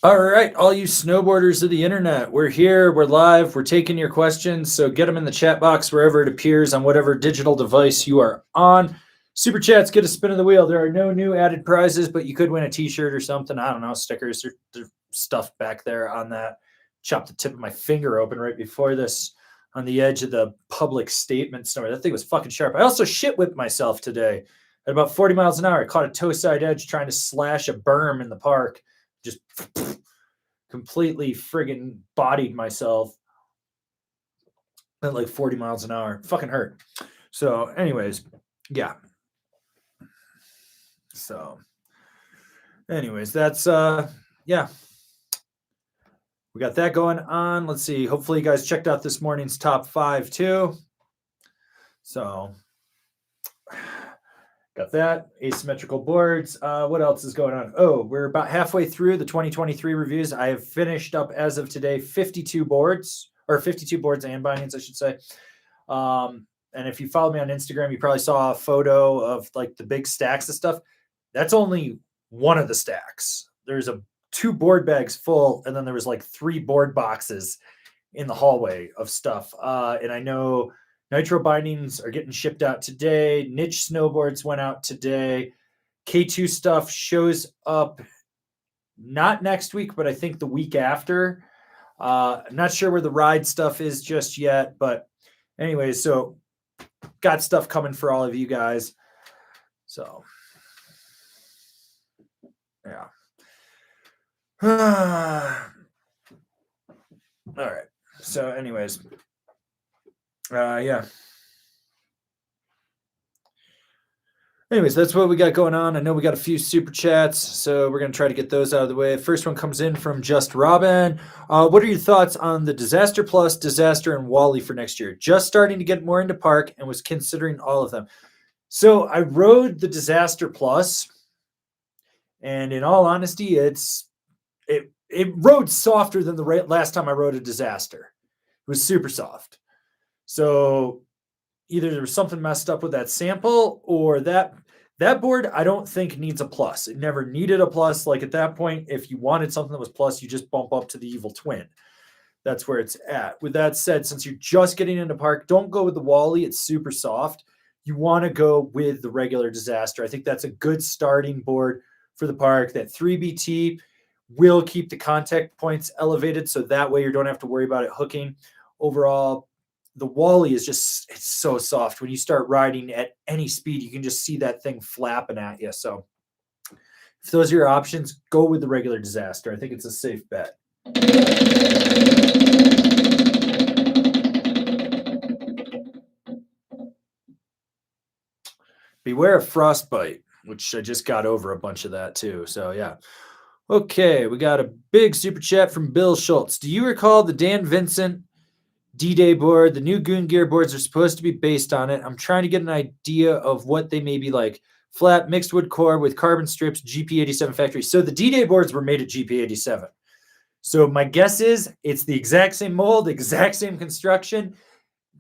All right, all you snowboarders of the internet, we're here, we're live, we're taking your questions. So get them in the chat box wherever it appears on whatever digital device you are on. Super chats, get a spin of the wheel. There are no new added prizes, but you could win a t-shirt or something. I don't know, stickers or stuff back there on that. Chopped the tip of my finger open right before this on the edge of the public statement story. That thing was fucking sharp. I also shit whipped myself today at about 40 miles an hour. I caught a toe side edge trying to slash a berm in the park. Just completely friggin' bodied myself at like 40 miles an hour. Fucking hurt. So, anyways, yeah. So, anyways, that's yeah. We got that going on. Let's see. Hopefully, you guys checked out this morning's top 5 too. So, got that. Asymmetrical boards. What else is going on? Oh, we're about halfway through the 2023 reviews. I have finished up as of today 52 boards, or 52 boards and bindings, I should say. And if you follow me on Instagram, you probably saw a photo of like the big stacks of stuff. That's only one of the stacks. There's 2 board bags full, and then there was like 3 board boxes in the hallway of stuff. And I know Nitro bindings are getting shipped out today. Niche snowboards went out today. K2 stuff shows up not next week, but I think the week after. Not sure where the ride stuff is just yet, but anyway, so got stuff coming for all of you guys. So, yeah. All right. So, anyways, yeah. Anyways, that's what we got going on. I know we got a few super chats, so we're going to try to get those out of the way. First one comes in from Just Robin. What are your thoughts on the Disaster Plus, Disaster, and Wally for next year? Just starting to get more into park and was considering all of them. So I rode the Disaster Plus, and in all honesty, it rode softer than the last time I rode a Disaster. It was super soft. So either there was something messed up with that sample, or that board I don't think needs a plus. It never needed a plus. Like at that point, if you wanted something that was plus, you just bump up to the Evil Twin. That's where it's at. With that said, since you're just getting into park, don't go with the Wally. It's super soft. You want to go with the regular Disaster. I think that's a good starting board for the park. That 3BT will keep the contact points elevated, so that way you don't have to worry about it hooking. Overall, the Wally is just, it's so soft. When you start riding at any speed, you can just see that thing flapping at you. So if those are your options, go with the regular Disaster. I think it's a safe bet. Beware of frostbite, which I just got over a bunch of that too. So yeah. Okay, we got a big super chat from Bill Schultz. Do you recall the Dan Vincent D-Day board? The new Goon Gear boards are supposed to be based on it. I'm trying to get an idea of what they may be like. Flat mixed wood core with carbon strips, GP87 factory. So the D-Day boards were made at GP87. So my guess is it's the exact same mold, exact same construction,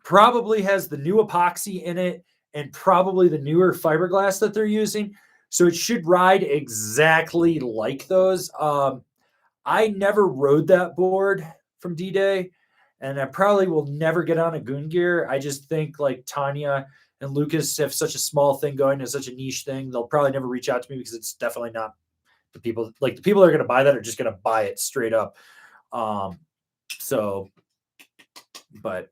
probably has the new epoxy in it, and probably the newer fiberglass that they're using. So it should ride exactly like those. I never rode that board from D-Day, and I probably will never get on a Goon Gear. I just think like Tanya and Lucas have such a small thing going and such a niche thing. They'll probably never reach out to me because it's definitely not the people. Like the people that are going to buy that are just going to buy it straight up. So, but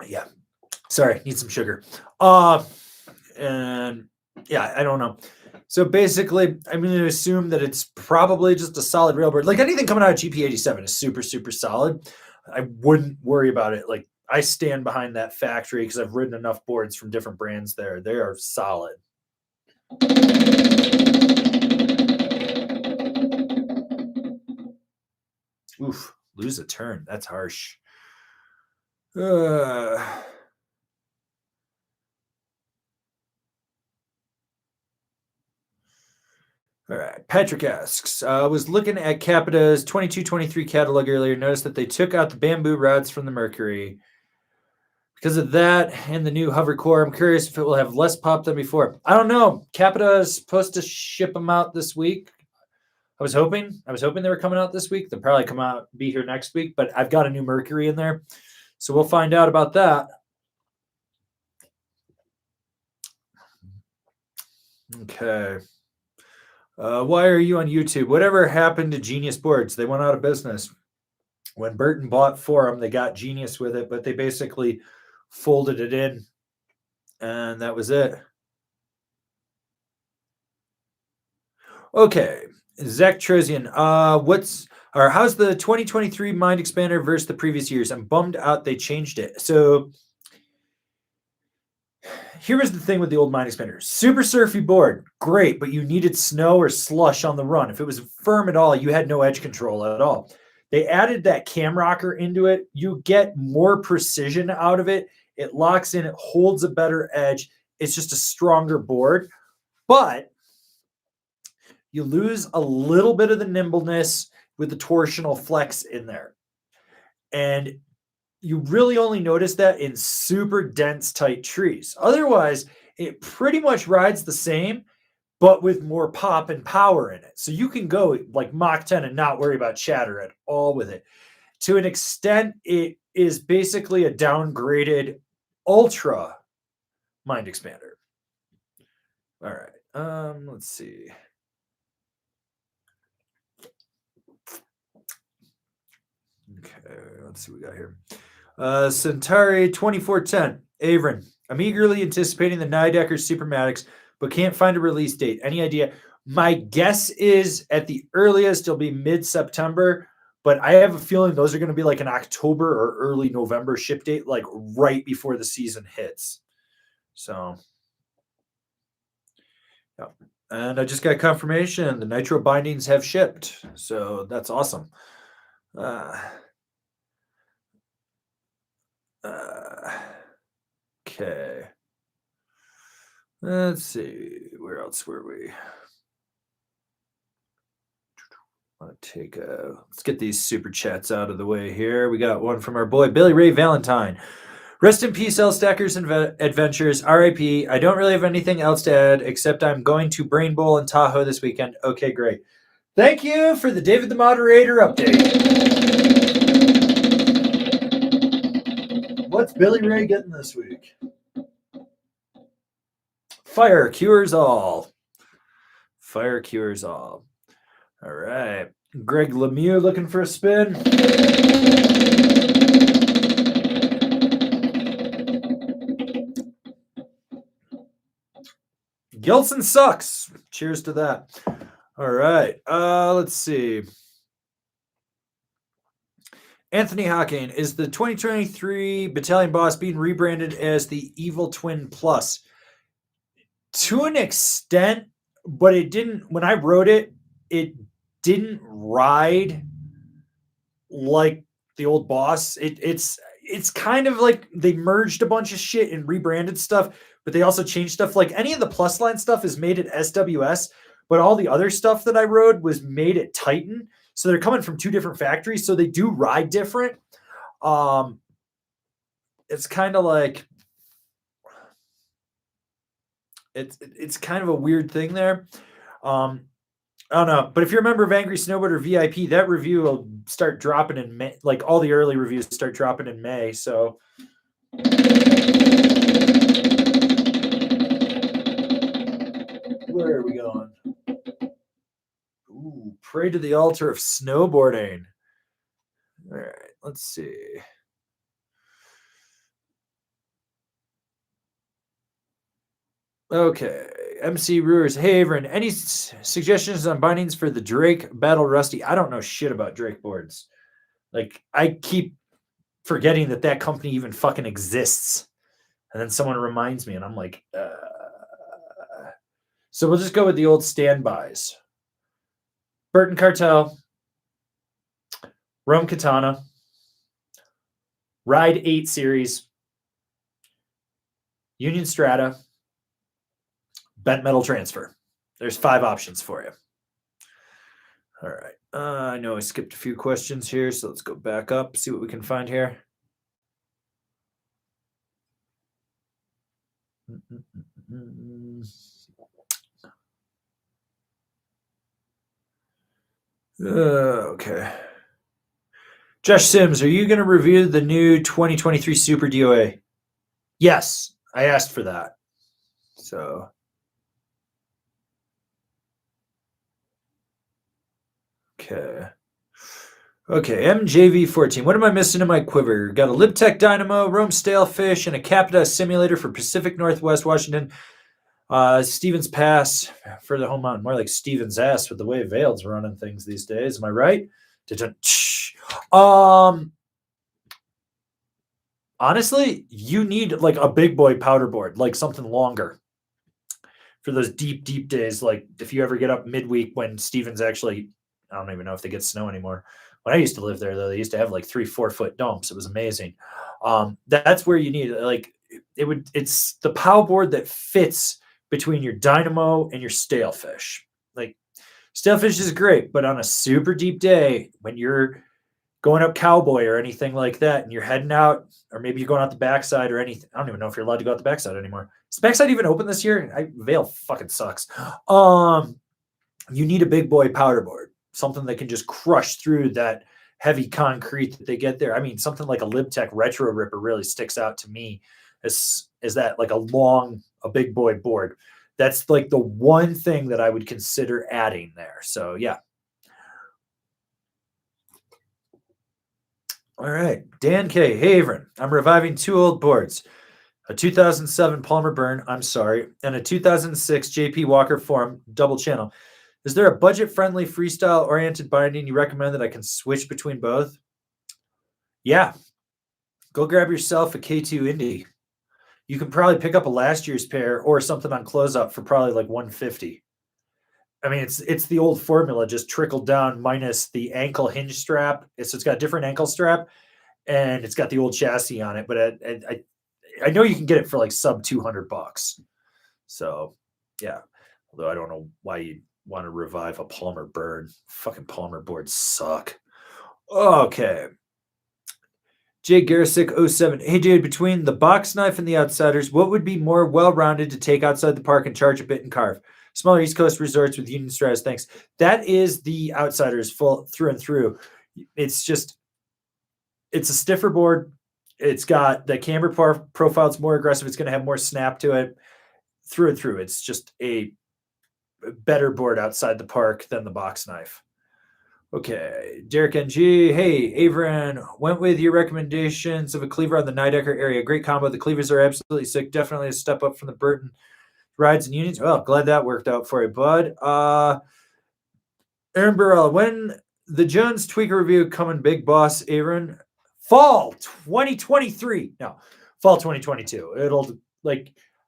yeah. Sorry, need some sugar. And yeah, I don't know. So basically, I'm going to assume that it's probably just a solid railboard. Like anything coming out of GP87 is super, super solid. I wouldn't worry about it. Like I stand behind that factory because I've ridden enough boards from different brands there. They are solid. Oof, lose a turn. That's harsh. All right. Patrick asks, I was looking at Capita's 22-23 catalog earlier, noticed that they took out the bamboo rods from the Mercury because of that and the new hover core. I'm curious if it will have less pop than before. I don't know. Capita is supposed to ship them out this week. I was hoping they were coming out this week. They'll probably come out, be here next week, but I've got a new Mercury in there. So we'll find out about that. Okay. Why are you on YouTube? Whatever happened to Genius Boards? They went out of business. When Burton bought Forum, they got Genius with it, but they basically folded it in, and that was it. Okay. Zach Trezian, how's the 2023 Mind Expander versus the previous years? I'm bummed out they changed it. So here was the thing with the old Mind Expander. Super surfy board, great, but you needed snow or slush on the run. If it was firm at all, you had no edge control at all. They added that cam rocker into it. You get more precision out of it. It locks in, it holds a better edge. It's just a stronger board, but you lose a little bit of the nimbleness with the torsional flex in there. And you really only notice that in super dense, tight trees. Otherwise, it pretty much rides the same, but with more pop and power in it. So you can go like Mach 10 and not worry about chatter at all with it. To an extent, it is basically a downgraded Ultra Mind Expander. All right, let's see. Okay, let's see what we got here. Centauri 2410. Avran, I'm eagerly anticipating the Nidecker Supermatics, but can't find a release date. Any idea? My guess is at the earliest it'll be mid-September, but I have a feeling those are going to be like an October or early November ship date, like right before the season hits. So, yeah. And I just got confirmation the nitro bindings have shipped. So that's awesome. Okay. Let's see. Where else were we? Let's get these super chats out of the way here. We got one from our boy Billy Ray Valentine. Rest in peace, L Stackers and Adventures. RIP. I don't really have anything else to add except I'm going to Brain Bowl in Tahoe this weekend. Okay, great. Thank you for the David the Moderator update. What's Billy Ray getting this week? Fire cures all. Fire cures all. All right. Greg Lemieux looking for a spin. Gilson sucks. Cheers to that. All right. Let's see. Anthony Hocking, is the 2023 Battalion Boss being rebranded as the Evil Twin Plus? To an extent, but it didn't. When I wrote it, it didn't ride like the old Boss. It's kind of like they merged a bunch of shit and rebranded stuff, but they also changed stuff. Like any of the Plus line stuff is made at SWS, but all the other stuff that I rode was made at Titan. So they're coming from two different factories, so they do ride different. It's kind of like it's kind of a weird thing there. I don't know, but if you're a member of Angry Snowboarder VIP, that review will start dropping in May. Like all the early reviews start dropping in May. So where are we going? Ooh, pray to the altar of snowboarding. All right, let's see. Okay, MC Brewers. Hey, Avran, any suggestions on bindings for the Drake Battle Rusty? I don't know shit about Drake boards. Like, I keep forgetting that company even fucking exists. And then someone reminds me, and I'm like, So we'll just go with the old standbys. Burton Cartel, Rome Katana, Ride 8 Series, Union Strata, Bent Metal Transfer. There's 5 options for you. All right. I know I skipped a few questions here, so let's go back up, see what we can find here. Okay. Josh Sims, are you going to review the new 2023 Super DOA? Yes, I asked for that. So, okay. Okay, MJV14. What am I missing in my quiver? Got a LibTech Dynamo, Rome Stalefish, and a Capita simulator for Pacific Northwest Washington. Stevens Pass for the home mountain. More like Stevens Ass with the way Vail's running things these days. Am I right? Honestly, you need like a big boy powder board, like something longer for those deep, deep days. Like if you ever get up midweek when Stevens actually, I don't even know if they get snow anymore. When I used to live there, though, they used to have like 3-4 foot dumps. It was amazing. That's where you need like it's the pow board that fits between your dynamo and your stalefish. Like stalefish is great, but on a super deep day when you're going up Cowboy or anything like that, and you're heading out, or maybe you're going out the backside or anything. I don't even know if you're allowed to go out the backside anymore. Is the backside even open this year? Vail fucking sucks. You need a big boy powder board, something that can just crush through that heavy concrete that they get there. I mean, something like a LibTech Retro Ripper really sticks out to me as that like a big boy board. That's like the one thing that I would consider adding there. So yeah. All right. Dan K. Hey, Avran. I'm reviving 2 old boards. A 2007 Palmer Burn, I'm sorry, and a 2006 JP Walker Forum double channel. Is there a budget-friendly freestyle-oriented binding you recommend that I can switch between both? Yeah. Go grab yourself a K2 Indy. You can probably pick up a last year's pair or something on close-up for probably like $150. I mean, it's the old formula, just trickled down minus the ankle hinge strap. So it's got a different ankle strap, and it's got the old chassis on it. But I know you can get it for like sub $200. So yeah, although I don't know why you want to revive a Palmer Burn. Fucking Palmer boards suck. Okay. Jay Garisick 07. Hey dude, between the box knife and the outsiders, what would be more well-rounded to take outside the park and charge a bit and carve? Smaller East Coast resorts with Union Stratus. Thanks. That is the outsiders full through and through. It's a stiffer board. It's got the camber profile. It's more aggressive. It's going to have more snap to it through and through. It's just a better board outside the park than the box knife. Okay. Derek NG. Hey, Avran, went with your recommendations of a cleaver on the Nidecker area. Great combo. The cleavers are absolutely sick. Definitely a step up from the Burton rides and unions. Well, glad that worked out for you, bud. Aaron Burrell, when the Jones Tweaker review coming, big boss, Avran? Fall 2023. No, fall 2022. It'll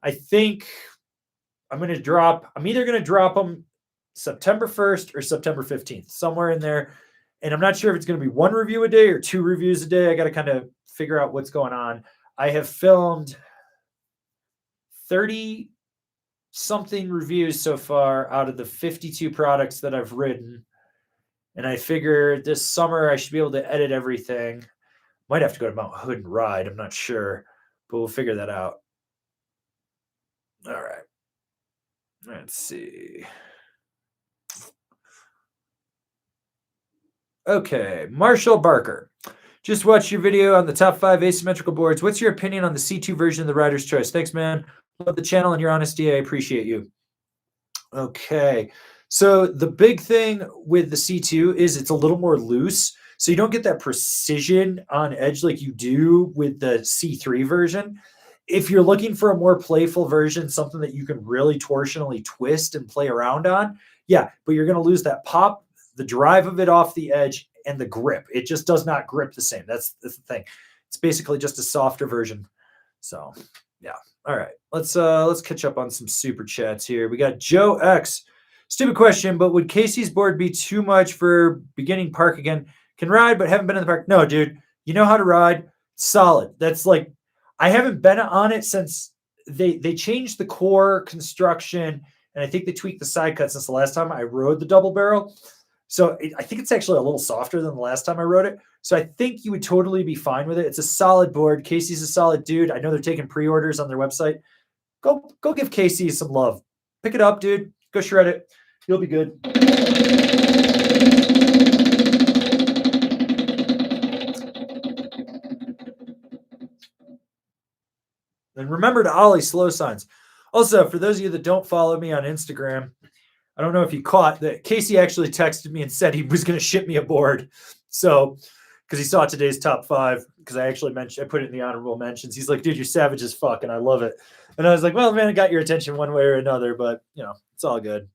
I think I'm either going to drop them September 1st or September 15th, somewhere in there. And I'm not sure if it's going to be 1 review a day or 2 reviews a day. I got to kind of figure out what's going on. I have filmed 30 something reviews so far out of the 52 products that I've ridden. And I figure this summer I should be able to edit everything. Might have to go to Mount Hood and ride. I'm not sure, but we'll figure that out. All right. Let's see. Okay. Marshall Barker. Just watched your video on the top 5 asymmetrical boards. What's your opinion on the C2 version of the Rider's Choice? Thanks, man. Love the channel and your honesty. I appreciate you. Okay. So the big thing with the C2 is it's a little more loose. So you don't get that precision on edge like you do with the C3 version. If you're looking for a more playful version, something that you can really torsionally twist and play around on, yeah, but you're going to lose that pop, the drive of it off the edge, and the grip. It just does not grip the same. That's the thing. It's basically just a softer version. So yeah. All right. Let's catch up on some super chats here. We got Joe X. Stupid question, but would Casey's board be too much for beginning park again? Can ride, but haven't been in the park. No, dude. You know how to ride. Solid. That's like, I haven't been on it since they changed the core construction, and I think they tweaked the side cut since the last time I rode the double barrel. So I think it's actually a little softer than the last time I rode it. So I think you would totally be fine with it. It's a solid board. Casey's a solid dude. I know they're taking pre-orders on their website. Go give Casey some love. Pick it up, dude. Go shred it. You'll be good. And remember to ollie slow signs. Also, for those of you that don't follow me on Instagram, I don't know if you caught that Casey actually texted me and said he was going to ship me a board. So, because he saw today's top 5, because I actually mentioned, I put it in the honorable mentions. He's like, dude, you're savage as fuck, and I love it. And I was like, well, man, it got your attention one way or another, but, it's all good.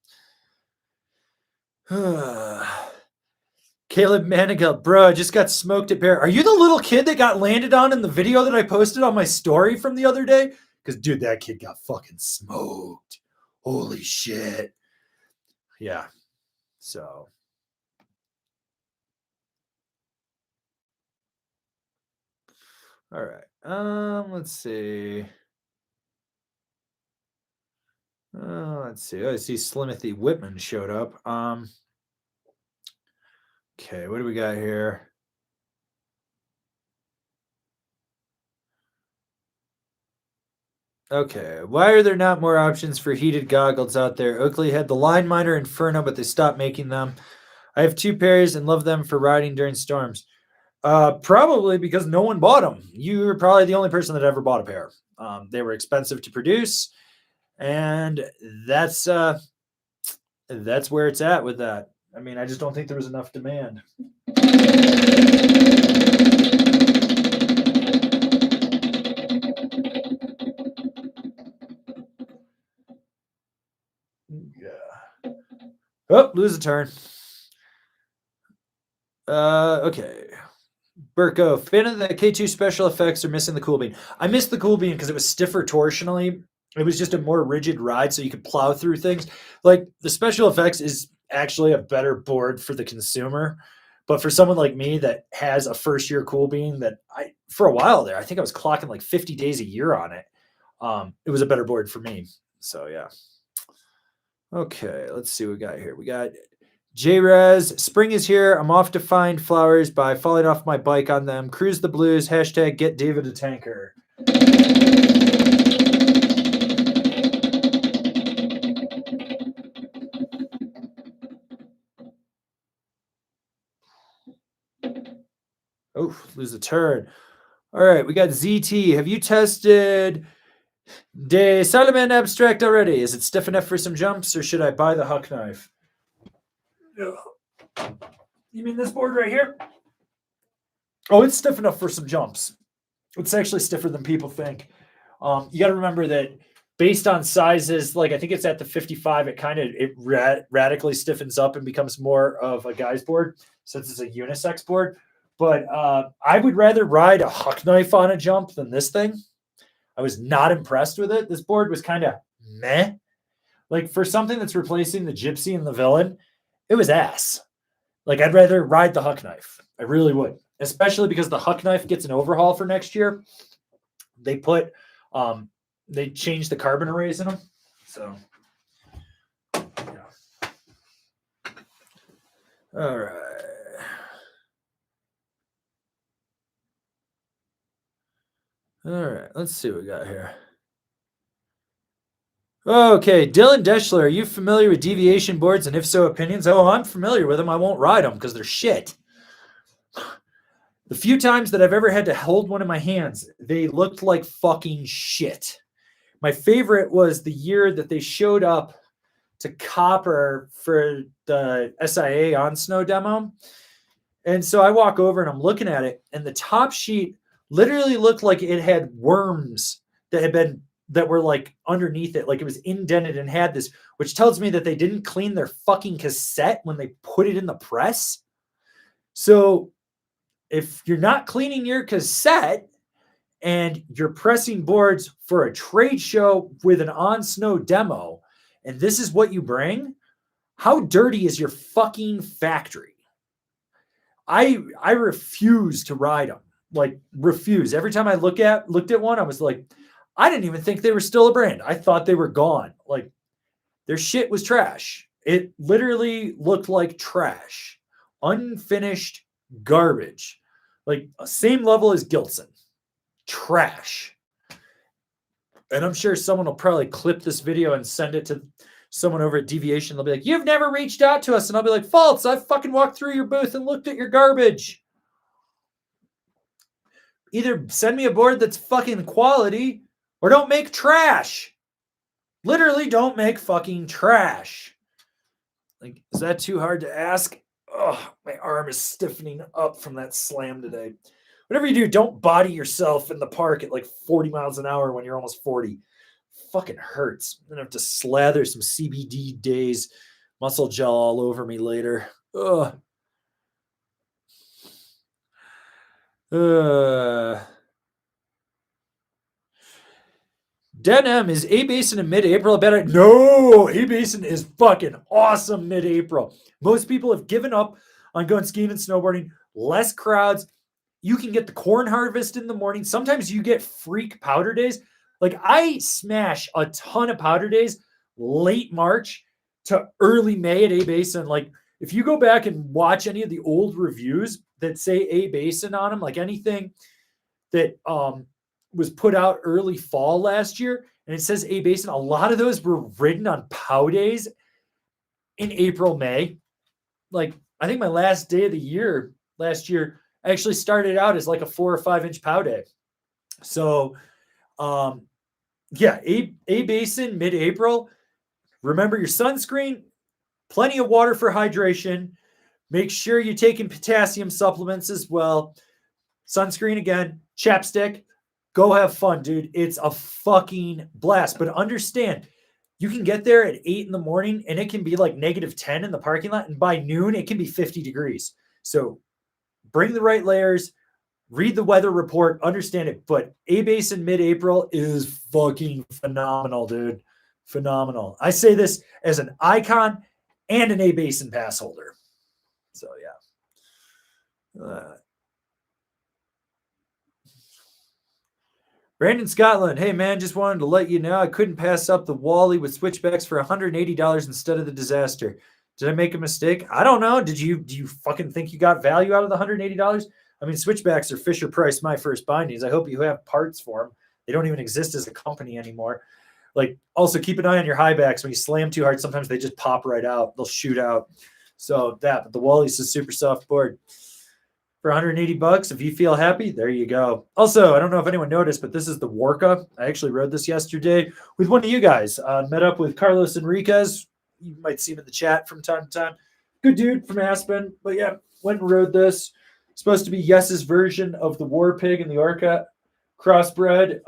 Caleb Manigal, bro, I just got smoked at Bear. Are you the little kid that got landed on in the video that I posted on my story from the other day? Because, dude, that kid got fucking smoked. Holy shit. Yeah. So. All right. Let's see. Let's see. Oh, I see Slimothy Whitman showed up. Okay, what do we got here? Okay, why are there not more options for heated goggles out there? Oakley had the Line Miner Inferno, but they stopped making them. I have 2 pairs and love them for riding during storms. Probably because no one bought them. You were probably the only person that ever bought a pair. They were expensive to produce, and that's where it's at with that. I mean, I just don't think there was enough demand. Yeah. Oh, lose a turn. Okay. Burko, fan of the K2 special effects are missing the cool beam. I missed the cool beam because it was stiffer torsionally. It was just a more rigid ride, so you could plow through things. Like, the special effects is actually a better board for the consumer. But for someone like me that has a first-year cool beam that for a while there, I think I was clocking like 50 days a year on it. It was a better board for me. So, yeah. Okay, let's see what we got here. We got J-Rez, spring is here. I'm off to find flowers by falling off my bike on them. Cruise the blues. Hashtag get David a tanker. Oh, lose a turn. All right, we got ZT. Have you tested De Salaman Abstract already? Is it stiff enough for some jumps, or should I buy the Huck knife? You mean this board right here? Oh, it's stiff enough for some jumps. It's actually stiffer than people think. You got to remember that based on sizes, like I think it's at the 55, it radically stiffens up and becomes more of a guy's board since it's a unisex board. But I would rather ride a Huck knife on a jump than this thing. I was not impressed with it. This board was kind of meh. Like for something that's replacing the Gypsy and the Villain, it was ass. Like I'd rather ride the Huck knife. I really would, especially because the Huck knife gets an overhaul for next year. They put, they changed the carbon arrays in them. So, yeah. All right. All right, let's see what we got here. Okay, Dylan Deschler, are you familiar with deviation boards, and if so, opinions? Oh, I'm familiar with them. I won't ride them because they're shit. The few times that I've ever had to hold one in my hands, they looked like fucking shit. My favorite was the year that they showed up to Copper for the SIA on snow demo. And so I walk over and I'm looking at it, and the top sheet literally looked like it had worms that were like underneath it, like it was indented and had this, which tells me that they didn't clean their fucking cassette when they put it in the press. So if you're not cleaning your cassette and you're pressing boards for a trade show with an on snow demo, and this is what you bring, how dirty is your fucking factory? I refuse to ride them. Like refuse. Every time I looked at one, I was like, I didn't even think they were still a brand. I thought they were gone. Like their shit was trash. It literally looked like trash. Unfinished garbage. Like same level as Gilson. Trash. And I'm sure someone will probably clip this video and send it to someone over at Deviation. They'll be like, you've never reached out to us. And I'll be like, false. I fucking walked through your booth and looked at your garbage. Either send me a board that's fucking quality or don't make trash. Literally don't make fucking trash. Like, is that too hard to ask? Oh, my arm is stiffening up from that slam today. Whatever you do, don't body yourself in the park at like 40 miles an hour when you're almost 40. Fucking hurts. I'm going to have to slather some CBD Days muscle gel all over me later. Ugh. Denim is A-Basin in mid-April. I bet no, A-Basin is fucking awesome mid-April. Most people have given up on going skiing and snowboarding. Less crowds. You can get the corn harvest in the morning. Sometimes you get freak powder days. Like, I smash a ton of powder days late March to early May at A-Basin. Like, if you go back and watch any of the old reviews that say A-Basin on them, like anything that was put out early fall last year, and it says A-Basin, a lot of those were ridden on pow days in April, May. Like, I think my last day of the year last year actually started out as like a 4 or 5 inch pow day. So, yeah, A-Basin mid-April. Remember your sunscreen, plenty of water for hydration. Make sure you're taking potassium supplements as well. Sunscreen again, chapstick. Go have fun, dude. It's a fucking blast. But understand, you can get there at 8 in the morning and it can be like -10 in the parking lot. And by noon, it can be 50 degrees. So bring the right layers, read the weather report, understand it. But A-Basin mid-April is fucking phenomenal, dude. Phenomenal. I say this as an icon and an A-Basin pass holder. So, yeah. Brandon Scotland, hey man, just wanted to let you know I couldn't pass up the Wally with switchbacks for $180 instead of the Disaster. Did I make a mistake? I don't know. Do you fucking think you got value out of the $180? I mean, switchbacks are Fisher Price My First Bindings. I hope you have parts for them. They don't even exist as a company anymore. Like, also keep an eye on your high backs. When you slam too hard, sometimes they just pop right out. They'll shoot out. So but the Wally's a super soft board. For $180, if you feel happy, there you go. Also, I don't know if anyone noticed, but this is the Warka. I actually rode this yesterday with one of you guys. Met up with Carlos Enriquez. You might see him in the chat from time to time. Good dude from Aspen. But yeah, went and rode this. Supposed to be Yes's version of the War Pig and the Orca crossbred.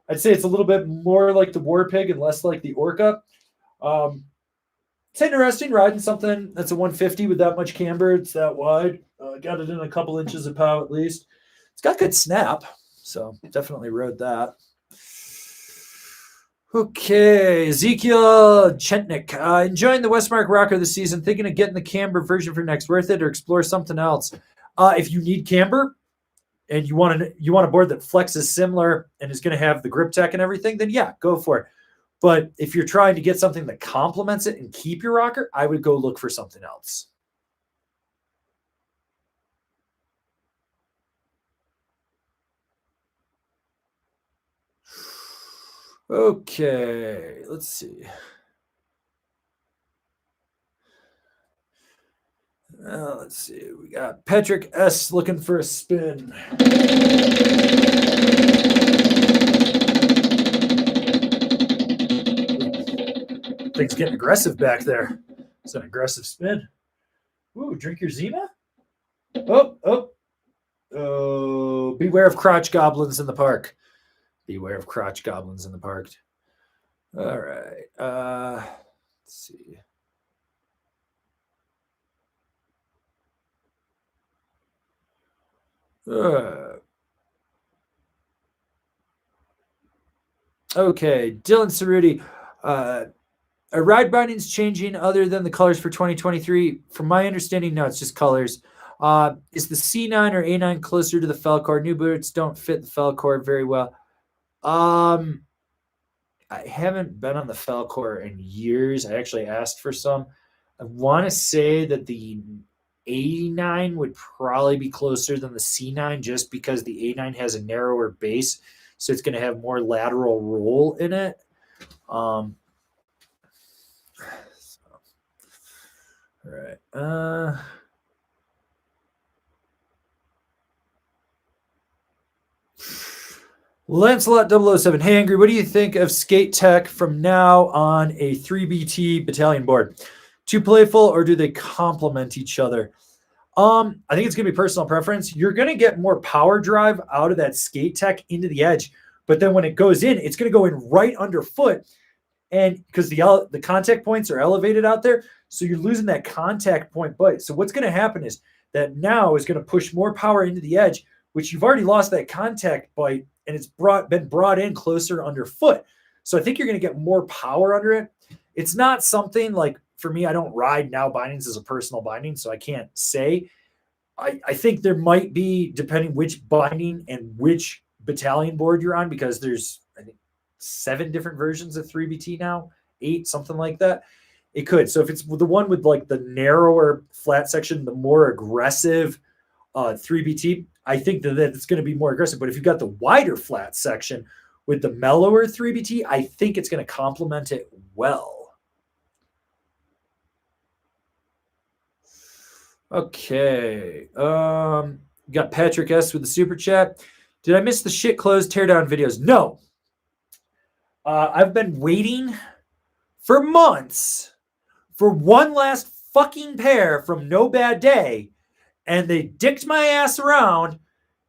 I'd say it's a little bit more like the War Pig and less like the Orca. It's interesting riding something that's a 150 with that much camber. It's that wide. Got it in a couple inches of pow at least. It's got good snap, so definitely rode that. Okay, Ezekiel Chentnik. Enjoying the Westmark Rocker this season. Thinking of getting the camber version for next. Worth it or explore something else? If you need camber and you want a board that flexes similar and is going to have the grip tech and everything, then yeah, go for it. But if you're trying to get something that complements it and keep your rocker, I would go look for something else. Okay, let's see. Let's see. We got Patrick S. looking for a spin. Things getting aggressive back there. It's an aggressive spin. Ooh, drink your Zima? Oh. Beware of crotch goblins in the park. Beware of crotch goblins in the park. All right. Let's see. Okay, Dylan Cerruti. Are ride bindings changing other than the colors for 2023? From my understanding, no, it's just colors. Is the C9 or A9 closer to the Falcor? New boots don't fit the Falcor very well. I haven't been on the Falcor in years. I actually asked for some. I want to say that the A9 would probably be closer than the C9 just because the A9 has a narrower base. so it's going to have more lateral roll in it. All right. Lancelot 007. Hey, Angry, what do you think of skate tech from now on a 3BT battalion board? Too playful, or do they complement each other? I think it's going to be personal preference. You're going to get more power drive out of that skate tech into the edge, but then when it goes in, it's going to go in right underfoot, and because the contact points are elevated out there, so you're losing that contact point bite. So what's going to happen is that now is going to push more power into the edge, which you've already lost that contact bite, and it's been brought in closer underfoot. So I think you're going to get more power under it. It's not something like, for me, I don't ride now bindings as a personal binding, so I can't say. I think there might be, depending which binding and which battalion board you're on, because there's, I think, 7 different versions of 3BT now, 8, something like that. It could. So if it's the one with like the narrower flat section, the more aggressive 3BT, I think that it's going to be more aggressive. But if you've got the wider flat section with the mellower 3BT, I think it's going to complement it well. Okay. Got Patrick S with the super chat. Did I miss the shit clothes teardown videos? No. I've been waiting for months for one last fucking pair from No Bad Day, and they dicked my ass around.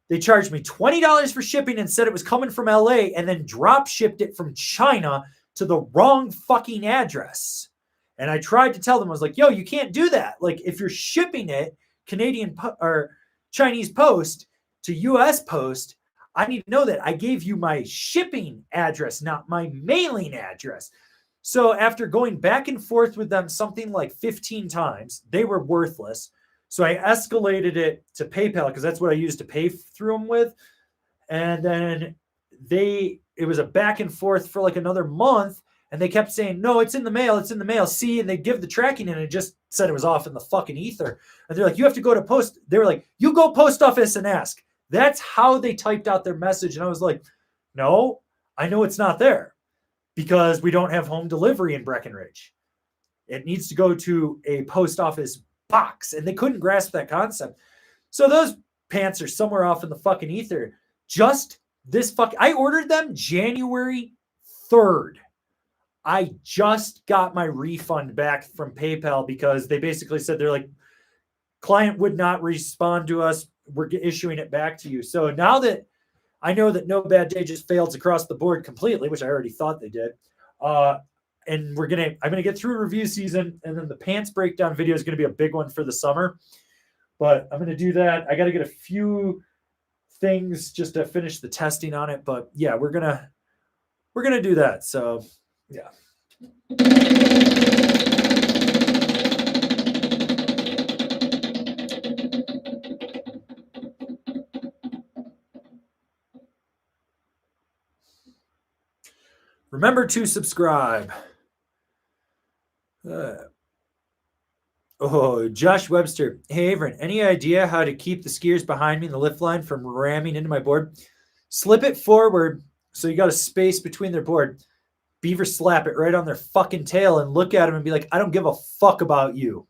They charged me $20 for shipping and said it was coming from LA, and then drop shipped it from China to the wrong fucking address. And I tried to tell them, I was like, yo, you can't do that. Like, if you're shipping it Canadian or Chinese post to US post, I need to know that I gave you my shipping address, not my mailing address. So after going back and forth with them something like 15 times, they were worthless. So I escalated it to PayPal because that's what I used to pay through them with. And then it was a back and forth for like another month. And they kept saying, no, it's in the mail. It's in the mail. See, and they give the tracking and it just said it was off in the fucking ether. And they're like, you have to go to post. They were like, you go post office and ask. That's how they typed out their message. And I was like, no, I know it's not there because we don't have home delivery in Breckenridge. It needs to go to a post office box. And they couldn't grasp that concept. So those pants are somewhere off in the fucking ether. Just this I ordered them January 3rd. I just got my refund back from PayPal because they basically said, they're like, client would not respond to us. We're issuing it back to you. So now that I know that No Bad Day just fails across the board completely, which I already thought they did. And I'm going to get through review season, and then the pants breakdown video is going to be a big one for the summer. But I'm going to do that. I got to get a few things just to finish the testing on it. But yeah, we're going to do that. So yeah. Remember to subscribe. Josh Webster. Hey, Avran, any idea how to keep the skiers behind me in the lift line from ramming into my board? Slip it forward so you got a space between their board. Beaver slap it right on their fucking tail and look at them and be like, I don't give a fuck about you.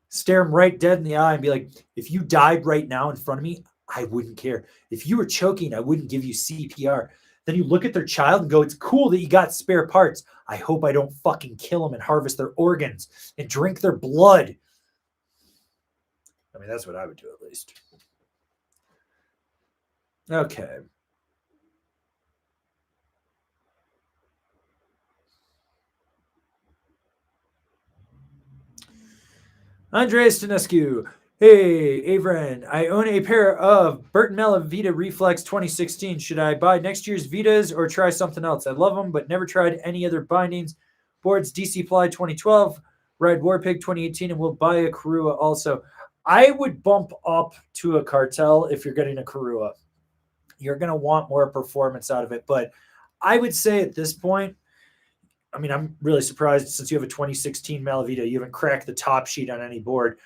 Stare them right dead in the eye and be like, if you died right now in front of me, I wouldn't care. If you were choking, I wouldn't give you CPR. Then you look at their child and go, it's cool that you got spare parts. I hope I don't fucking kill them and harvest their organs and drink their blood. I mean, that's what I would do at least. Okay. Andres Tanescu. Hey, Avran, I own a pair of Burton Mella Vita Reflex 2016. Should I buy next year's Vitas or try something else? I love them, but never tried any other bindings. Boards DC Fly 2012, Ride Warpig 2018, and will buy a Karua also. I would bump up to a Cartel if you're getting a Karua. You're going to want more performance out of it, but I would say at this point, I mean, I'm really surprised since you have a 2016 Malavita, you haven't cracked the top sheet on any board.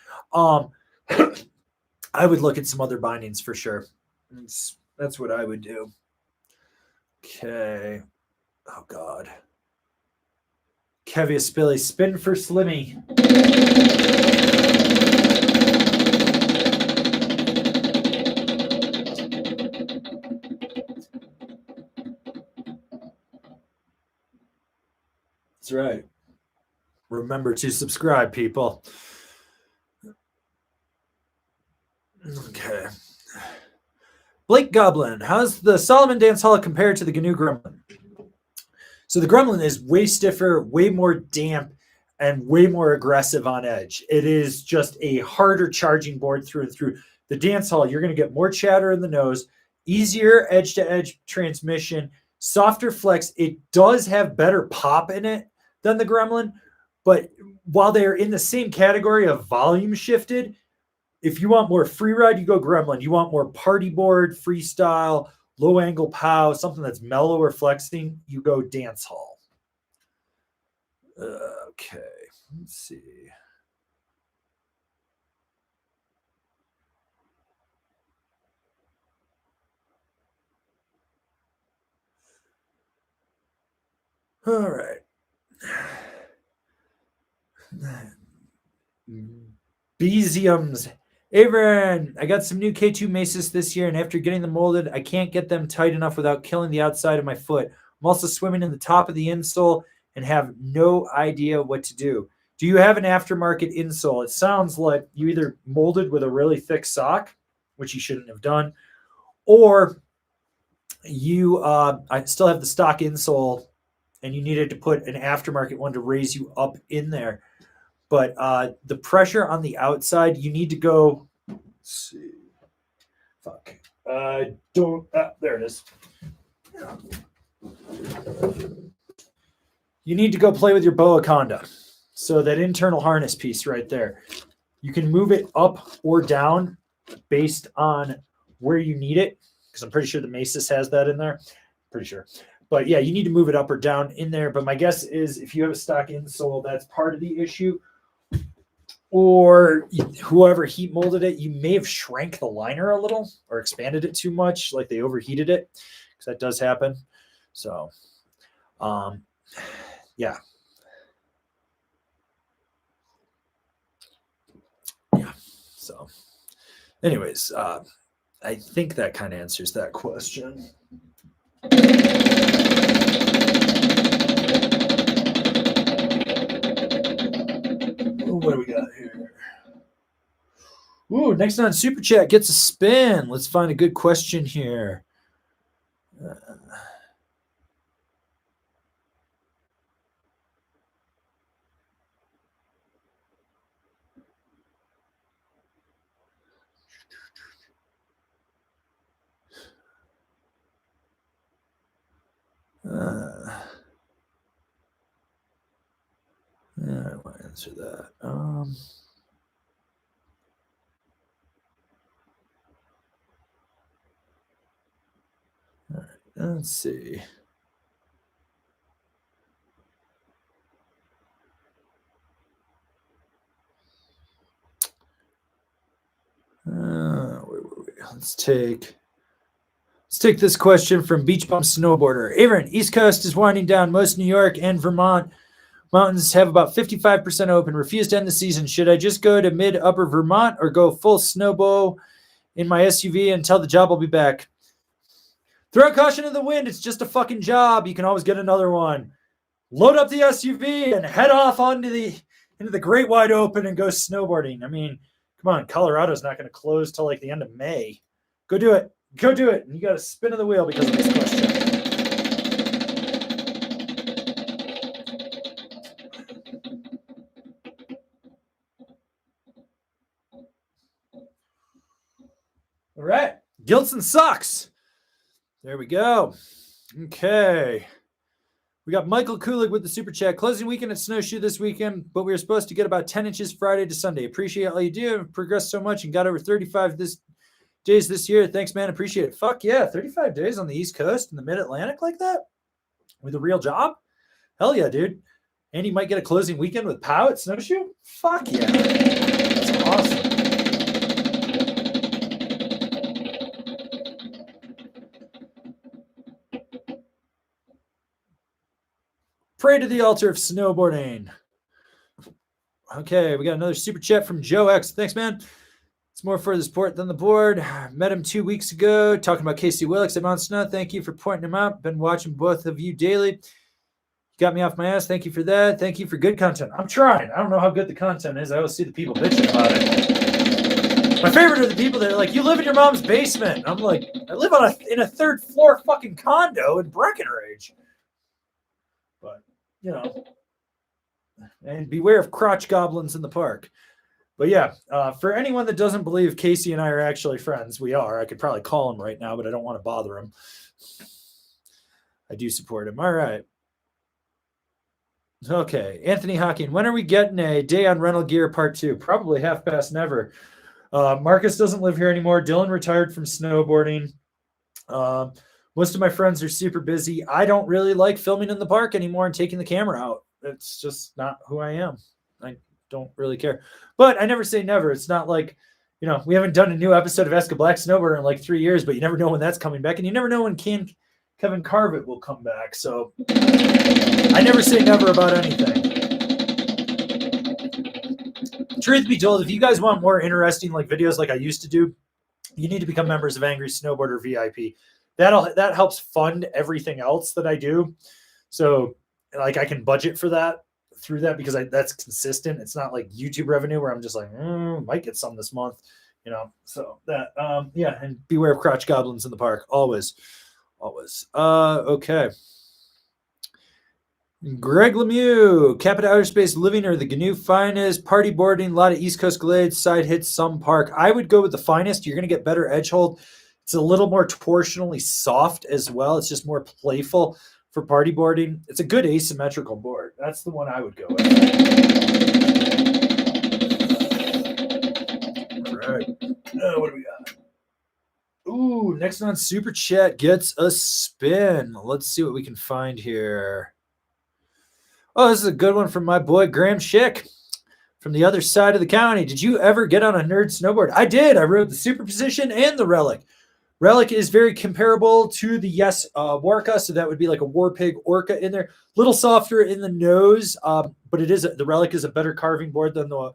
I would look at some other bindings for sure. That's what I would do. Okay. Oh, God. Kevia Spilly, spin for Slimmy. That's right. Remember to subscribe, people. Okay. Blake Goblin, how's the Solomon Dance Hall compared to the GNU Gremlin? So the Gremlin is way stiffer, way more damp, and way more aggressive on edge. It is just a harder charging board through and through. The Dance Hall, you're going to get more chatter in the nose, easier edge-to-edge transmission, softer flex. It does have better pop in it than the Gremlin, but while they're in the same category of volume shifted, if you want more free ride, you go Gremlin. You want more party board, freestyle, low angle pow, something that's mellow or flexing, you go Dance Hall. Okay, let's see. All right. Beziums. Avran, I got some new K2 Maces this year, and after getting them molded, I can't get them tight enough without killing the outside of my foot. I'm also swimming in the top of the insole and have no idea what to do. Do you have an aftermarket insole? It sounds like you either molded with a really thick sock, which you shouldn't have done, or you I still have the stock insole, and you needed to put an aftermarket one to raise you up in there. But the pressure on the outside, you need to go. Let's see. Fuck. There it is. You need to go play with your boa conda. So that internal harness piece right there, you can move it up or down based on where you need it. Because I'm pretty sure the Macis has that in there. Pretty sure. But yeah, you need to move it up or down in there. But my guess is if you have a stock insole, that's part of the issue. Or whoever heat molded it, you may have shrank the liner a little or expanded it too much, like they overheated it, because that does happen. So, yeah. Yeah. So, anyways, I think that kind of answers that question. What do we got here? Ooh, next on Super Chat gets a spin. Let's find a good question here. I want to answer that. All right, let's see. Let's take this question from Beach Bum Snowboarder. Avran, East Coast is winding down. Most New York and Vermont mountains have about 55% open. Refuse to end the season. Should I just go to mid-upper Vermont or go full snowbow in my SUV and tell the job I'll be back? Throw caution to the wind. It's just a fucking job. You can always get another one. Load up the SUV and head off into the great wide open and go snowboarding. I mean, come on, Colorado's not going to close till like the end of May. Go do it. Go do it. And you got a spin of the wheel because of this question. All right. Gilts and socks. There we go. Okay. We got Michael Kulig with the super chat. Closing weekend at Snowshoe this weekend, but we were supposed to get about 10 inches Friday to Sunday. Appreciate all you do. Progressed so much and got over 35 days this year. Thanks, man. Appreciate it. Fuck yeah. 35 days on the East Coast in the Mid-Atlantic like that? With a real job? Hell yeah, dude. And you might get a closing weekend with POW at Snowshoe? Fuck yeah. That's awesome. Pray to the altar of snowboarding. Okay, we got another super chat from Joe X. Thanks, man. It's more for the sport than the board. Met him 2 weeks ago, talking about Casey Willicks at Mount Snow. Thank you for pointing him out. Been watching both of you daily. Got me off my ass. Thank you for that. Thank you for good content. I'm trying. I don't know how good the content is. I always see the people bitching about it. My favorite are the people that are like, you live in your mom's basement. I'm like, I live in a third floor fucking condo in Breckenridge. But, you know, and beware of crotch goblins in the park. But yeah, for anyone that doesn't believe Casey and I are actually friends, we are. I could probably call him right now, but I don't want to bother him. I do support him. All right. Okay, Anthony Hawking. When are we getting a day on rental gear part 2? Probably half past never. Marcus doesn't live here anymore. Dylan retired from snowboarding. Most of my friends are super busy. I don't really like filming in the park anymore and taking the camera out. It's just not who I am. I don't really care. But I never say never. It's not like, you know, we haven't done a new episode of Ask a Black Snowboarder in like 3 years, but you never know when that's coming back. And you never know when Kevin Carvett will come back. So I never say never about anything. Truth be told, if you guys want more interesting like videos like I used to do, you need to become members of Angry Snowboarder VIP. That helps fund everything else that I do. So like I can budget for that through that because that's consistent. It's not like YouTube revenue where I'm just like, might get some this month, you know. So that yeah, and beware of crotch goblins in the park. Always. Okay. Greg Lemieux, Capita Outer Space Living or the GNU Finest, party boarding, a lot of East Coast Glades, side hits, some park. I would go with the Finest. You're going to get better edge hold. It's a little more torsionally soft as well. It's just more playful for party boarding. It's a good asymmetrical board. That's the one I would go with. All right. What do we got? Ooh, next on Super Chat gets a spin. Let's see what we can find here. Oh, this is a good one from my boy Graham Schick from the other side of the county. Did you ever get on a nerd snowboard? I did. I rode the Superposition and the Relic. Relic is very comparable to the Warka, so that would be like a War Pig Orca in there. Little softer in the nose, but it is the Relic is a better carving board than the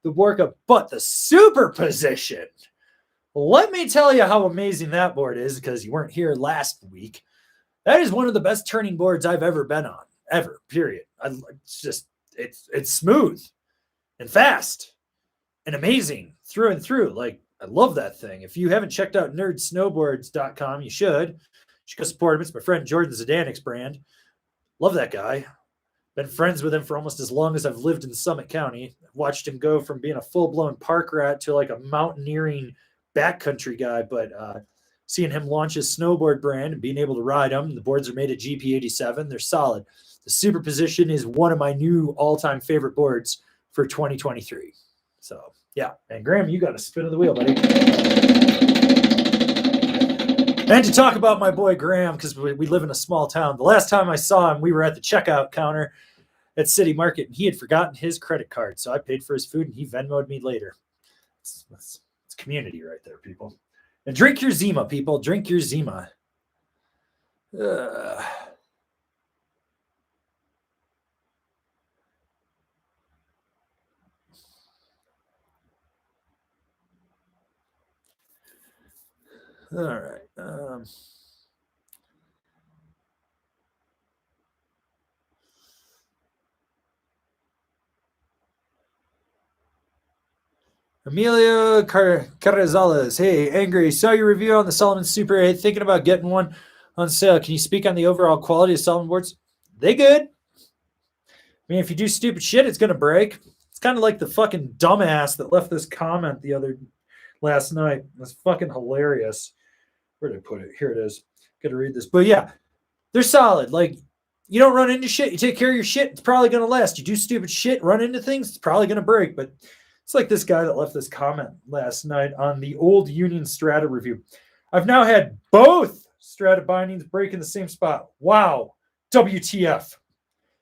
Warka. But the Superposition, let me tell you how amazing that board is because you weren't here last week. That is one of the best turning boards I've ever been on, ever, period. It's smooth and fast and amazing through and through. Like, I love that thing. If you haven't checked out nerdsnowboards.com, you should. You should go support him. It's my friend Jordan Zdanik's brand. Love that guy. Been friends with him for almost as long as I've lived in Summit County. I've watched him go from being a full-blown park rat to like a mountaineering backcountry guy. But seeing him launch his snowboard brand and being able to ride them, the boards are made at GP87. They're solid. The Superposition is one of my new all-time favorite boards for 2023. So, yeah. And Graham, you got a spin of the wheel, buddy. And to talk about my boy Graham, because we live in a small town. The last time I saw him, we were at the checkout counter at City Market, and he had forgotten his credit card. So I paid for his food, and he Venmo'd me later. It's community right there, people. And drink your Zima, people. Drink your Zima. All right. Emilio Carrizales. Hey, Angry. Saw your review on the Solomon Super 8. Thinking about getting one on sale. Can you speak on the overall quality of Solomon boards? They good. I mean, if you do stupid shit, it's going to break. It's kind of like the fucking dumbass that left this comment last night. It's fucking hilarious. Where did I put it? Here it is. Got to read this. But yeah, they're solid. Like, you don't run into shit. You take care of your shit. It's probably going to last. You do stupid shit, run into things. It's probably going to break. But it's like this guy that left this comment last night on the old Union Strata review. I've now had both Strata bindings break in the same spot. Wow. WTF.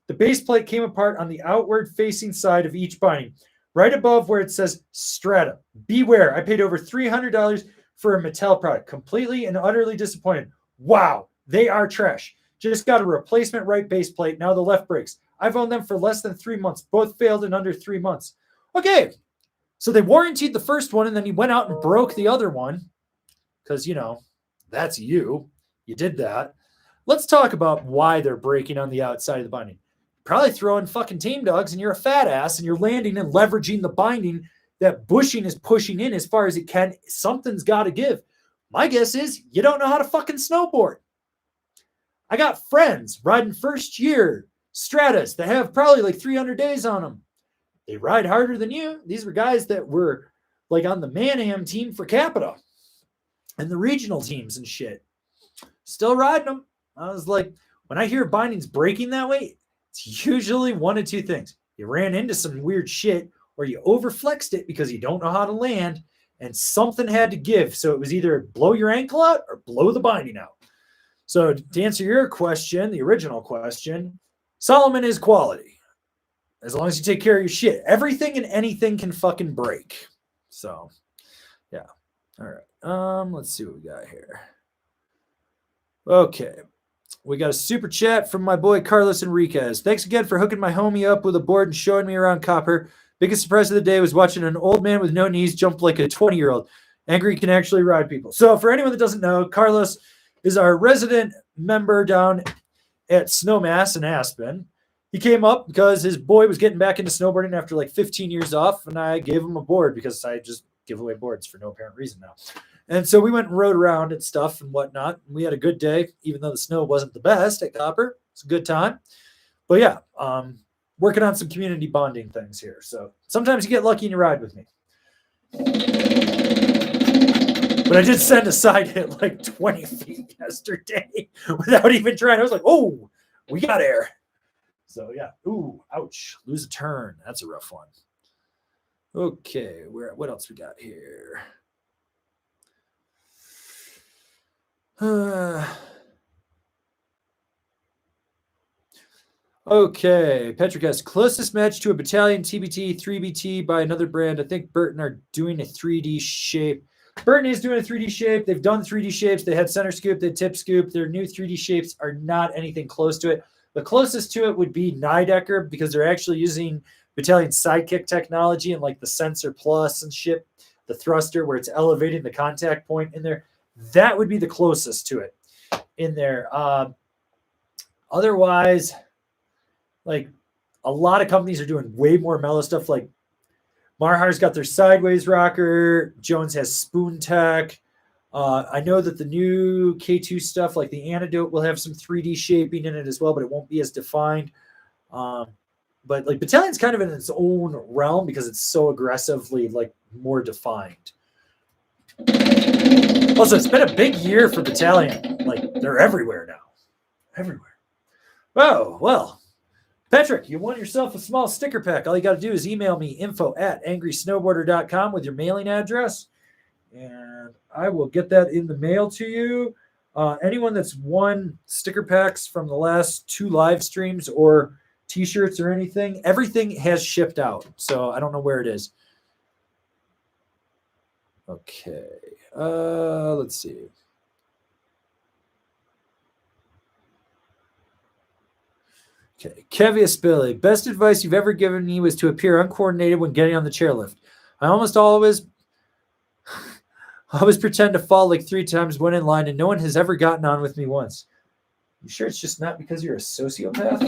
The base plate came apart on the outward facing side of each binding, right above where it says Strata. Beware. I paid over $300 for a Mattel product. Completely and utterly disappointed. Wow. They are trash. Just got a replacement right base plate. Now the left brakes. I've owned them for less than 3 months. Both failed in under 3 months. Okay, so they warranted the first one, and then he went out and broke the other one because, that's you. You did that. Let's talk about why they're breaking on the outside of the binding. Probably throwing fucking team dogs, and you're a fat ass, and you're landing and leveraging the binding that bushing is pushing in as far as it can. Something's got to give. My guess is you don't know how to fucking snowboard. I got friends riding first year Stratas that have probably like 300 days on them. They ride harder than you. These were guys that were like on the Man-Am team for Capita and the regional teams and shit. Still riding them. I was like, when I hear bindings breaking that way, it's usually one of two things. You ran into some weird shit, or you overflexed it because you don't know how to land, and something had to give. So it was either blow your ankle out or blow the binding out. So to answer your question, the original question, Solomon is quality. As long as you take care of your shit. Everything and anything can fucking break. So, yeah. All right. Let's see what we got here. Okay. We got a super chat from my boy Carlos Enriquez. Thanks again for hooking my homie up with a board and showing me around Copper. Biggest surprise of the day was watching an old man with no knees jump like a 20-year-old. Angry can actually ride people. So for anyone that doesn't know, Carlos is our resident member down at Snowmass in Aspen. He came up because his boy was getting back into snowboarding after like 15 years off, and I gave him a board because I just give away boards for no apparent reason now. And so we went and rode around and stuff and whatnot. We had a good day, even though the snow wasn't the best at Copper. It's a good time. But yeah, working on some community bonding things here. So sometimes you get lucky and you ride with me. But I did send a side hit like 20 feet yesterday without even trying. I was like, oh, we got air. So yeah. Ooh, ouch. Lose a turn. That's a rough one. Okay, what else we got here? Okay, Patrick has closest match to a battalion TBT 3BT by another brand. I think Burton are doing a 3D shape. Burton is doing a 3D shape. They've done 3D shapes. They had center scoop, they had tip scoop. Their new 3D shapes are not anything close to it. The closest to it would be Nidecker because they're actually using battalion sidekick technology and like the sensor plus and shit, the thruster where it's elevating the contact point in there. That would be the closest to it in there. Otherwise, like a lot of companies are doing way more mellow stuff. Like Marhar's got their sideways rocker. Jones has Spoon Tech. I know that the new K2 stuff, like the Antidote, will have some 3D shaping in it as well, but it won't be as defined. But like Battalion's kind of in its own realm because it's so aggressively like more defined. Also, it's been a big year for Battalion. Like they're everywhere now. Everywhere. Oh, well. Patrick, you want yourself a small sticker pack. All you got to do is email me info@angrysnowboarder.com with your mailing address, and I will get that in the mail to you. Anyone that's won sticker packs from the last 2 live streams or T-shirts or anything, everything has shipped out. So I don't know where it is. Okay. Let's see. Okay, Kevius Billy. Best advice you've ever given me was to appear uncoordinated when getting on the chairlift. I almost always pretend to fall like 3 times when in line, and no one has ever gotten on with me once. You sure it's just not because you're a sociopath?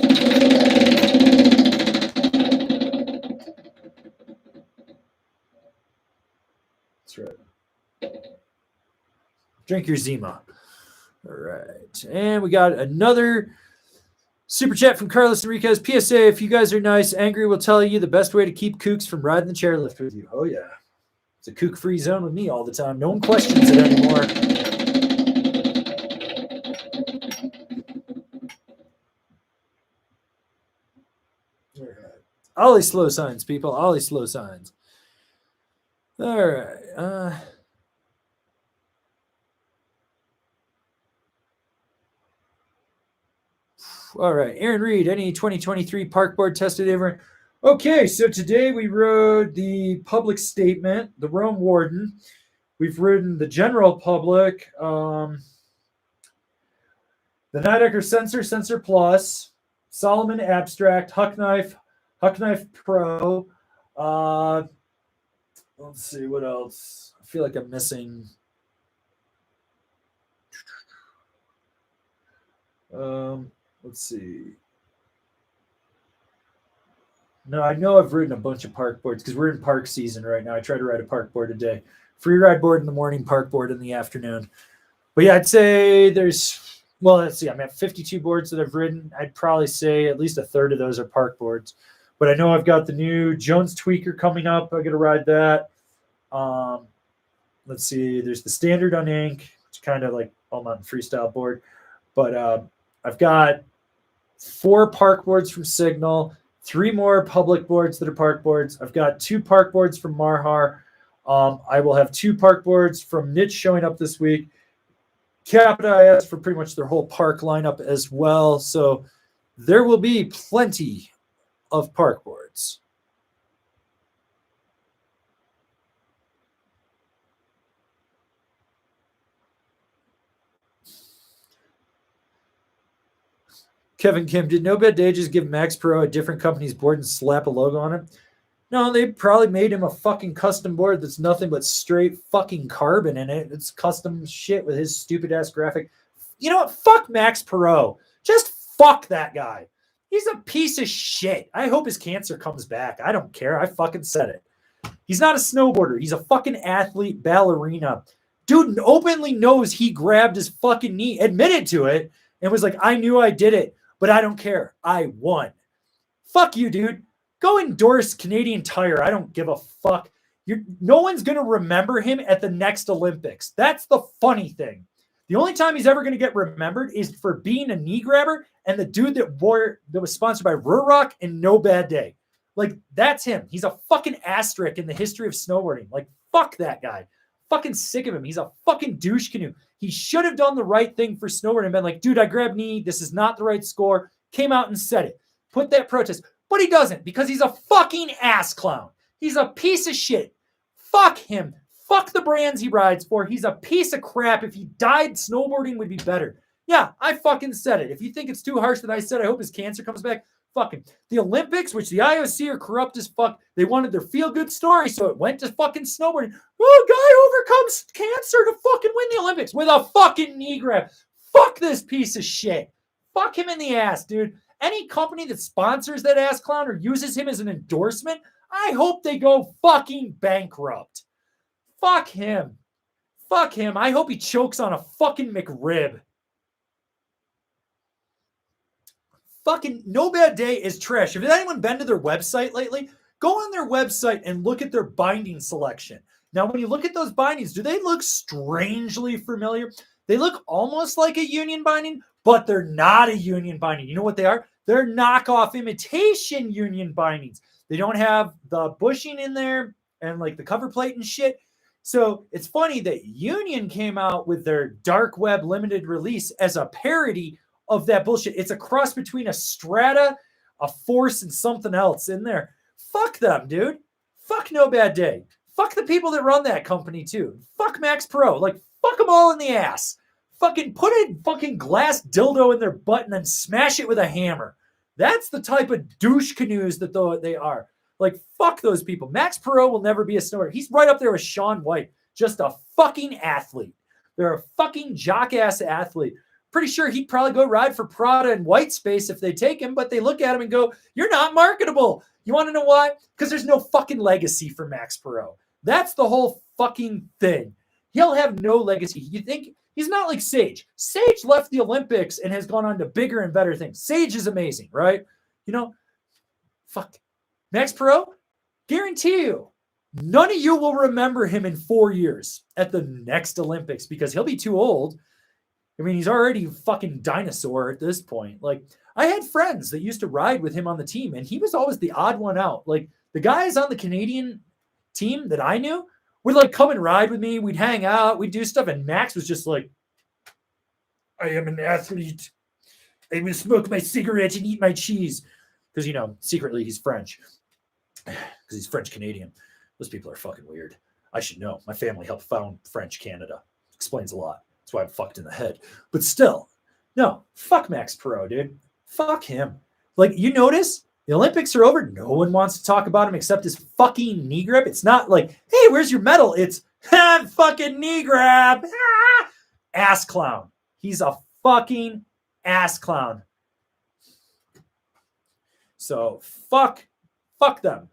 That's right. Drink your Zima. All right. And we got another super chat from Carlos Enriquez. PSA, if you guys are nice, Angry will tell you the best way to keep kooks from riding the chairlift with you. Oh, yeah. It's a kook-free zone with me all the time. No one questions it anymore. All right. Ollie slow signs, people. Ollie slow signs. All right. All right. Aaron Reed, any 2023 park board tested ever? Okay, so today we rode the public statement, the Rome Warden. We've ridden the general public. The Nidecker Sensor Plus, Solomon Abstract, Huck Knife Pro. Let's see what else. I feel like I'm missing. Let's see. No, I know I've ridden a bunch of park boards because we're in park season right now. I try to ride a park board a day. Free ride board in the morning, park board in the afternoon. But yeah, I'd say let's see. I'm at 52 boards that I've ridden. I'd probably say at least a third of those are park boards. But I know I've got the new Jones Tweaker coming up. I got to ride that. Let's see. There's the standard on ink, which kind of like all mountain freestyle board. But I've got 4 park boards from Signal, 3 more public boards that are park boards. I've got 2 park boards from Marhar. I will have 2 park boards from Niche showing up this week. Capita I asked for pretty much their whole park lineup as well. So there will be plenty of park boards. Kevin Kim, did No Bad Day just give Max Pro a different company's board and slap a logo on it? No, they probably made him a fucking custom board that's nothing but straight fucking carbon in it. It's custom shit with his stupid ass graphic. You know what? Fuck Max Perot. Just fuck that guy. He's a piece of shit. I hope his cancer comes back. I don't care. I fucking said it. He's not a snowboarder. He's a fucking athlete, ballerina. Dude openly knows he grabbed his fucking knee, admitted to it, and was like, I knew I did it, but I don't care. I won. Fuck you, dude. Go endorse Canadian Tire. I don't give a fuck. No one's going to remember him at the next Olympics. That's the funny thing. The only time he's ever going to get remembered is for being a knee grabber and the dude that was sponsored by Rurock and No Bad Day. Like, that's him. He's a fucking asterisk in the history of snowboarding. Like, fuck that guy. Fucking sick of him. He's a fucking douche canoe. He should have done the right thing for snowboarding and been like, dude, I grabbed knee. This is not the right score. Came out and said it. Put that protest. But he doesn't because he's a fucking ass clown. He's a piece of shit. Fuck him. Fuck the brands he rides for. He's a piece of crap. If he died, snowboarding would be better. Yeah, I fucking said it. If you think it's too harsh that I said I hope his cancer comes back, fuck him. The Olympics, which the IOC are corrupt as fuck, they wanted their feel-good story, so it went to fucking snowboarding. Oh, guy overcomes cancer to fucking win the Olympics with a fucking knee grab. Fuck this piece of shit. Fuck him in the ass, dude. Any company that sponsors that ass clown or uses him as an endorsement, I hope they go fucking bankrupt. Fuck him. Fuck him. I hope he chokes on a fucking McRib. Fucking No Bad Day is trash. If anyone been to their website lately, go on their website and look at their binding selection. Now, when you look at those bindings, do they look strangely familiar? They look almost like a union binding, but they're not a union binding. You know what they are? They're knockoff imitation union bindings. They don't have the bushing in there and like the cover plate and shit. So it's funny that Union came out with their dark web limited release as a parody of that bullshit. It's a cross between a Strata, a Force, and something else in there. Fuck them, dude. Fuck No Bad Day. Fuck the people that run that company too. Fuck Max Pro. Like, fuck them all in the ass. Fucking put a fucking glass dildo in their butt and then smash it with a hammer. That's the type of douche canoes that they are. Like, fuck those people. Max Perot will never be a snowboarder. He's right up there with Shaun White. Just a fucking athlete. They're a fucking jock-ass athlete. Pretty sure he'd probably go ride for Prada and White Space if they take him, but they look at him and go, you're not marketable. You want to know why? Because there's no fucking legacy for Max Perot. That's the whole fucking thing. He'll have no legacy. You think he's not like Sage. Sage left the Olympics and has gone on to bigger and better things. Sage is amazing, right? You know, fuck. Max Perot, guarantee you, none of you will remember him in 4 years at the next Olympics because he'll be too old. I mean, he's already a fucking dinosaur at this point. Like, I had friends that used to ride with him on the team, and he was always the odd one out. Like, the guys on the Canadian team that I knew would, like, come and ride with me. We'd hang out. We'd do stuff. And Max was just like, I am an athlete. I will smoke my cigarette and eat my cheese. Because, you know, secretly he's French. Because he's French-Canadian. Those people are fucking weird. I should know. My family helped found French Canada. Explains a lot. That's why I'm fucked in the head. But still, No, fuck Max Pro, dude. Fuck him. Like, you notice the Olympics are over. No one wants to talk about him except his fucking knee grip. It's not like, hey, where's your medal? It's fucking knee grab. Ass clown. He's a fucking ass clown. So fuck them.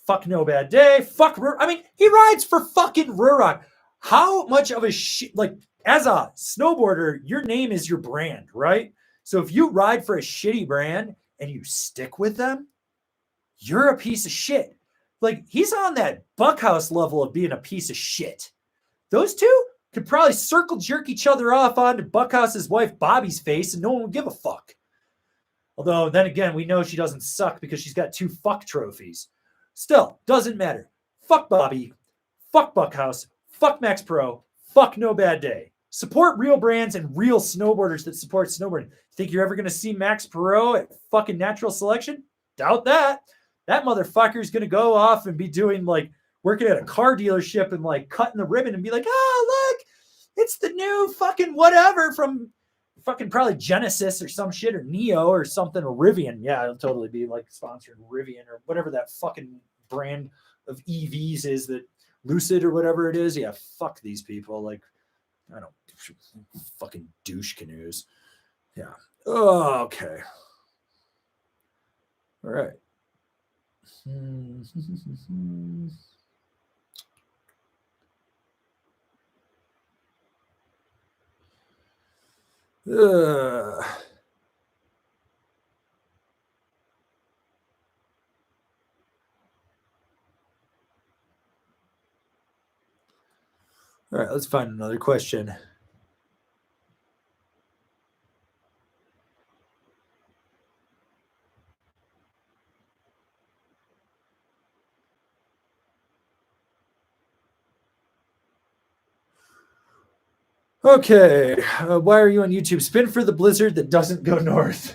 Fuck No Bad Day. Fuck. I mean, he rides for fucking Ruroc. How much of a shit, like, as a snowboarder, your name is your brand, right? So if you ride for a shitty brand and you stick with them, you're a piece of shit. Like, he's on that Buckhouse level of being a piece of shit. Those two could probably circle jerk each other off onto Buckhouse's wife Bobby's face and no one would give a fuck. Although, then again, we know she doesn't suck because she's got 2 fuck trophies. Still, doesn't matter. Fuck Bobby. Fuck Buckhouse. Fuck Max Pro. Fuck No Bad Day. Support real brands and real snowboarders that support snowboarding. Think you're ever going to see Max Pro at fucking Natural Selection? Doubt that. That motherfucker's going to go off and be doing, like, working at a car dealership and, like, cutting the ribbon and be like, oh, look, it's the new fucking whatever from fucking probably Genesis or some shit, or Neo or something, or Rivian. Yeah, it'll totally be like sponsored Rivian or whatever that fucking brand of EVs is, that Lucid or whatever it is. Yeah, fuck these people. Like, I don't fucking douche canoes. Yeah. Oh, okay. All right. All right, let's find another question. Okay, why are you on YouTube? Spin for the blizzard that doesn't go north.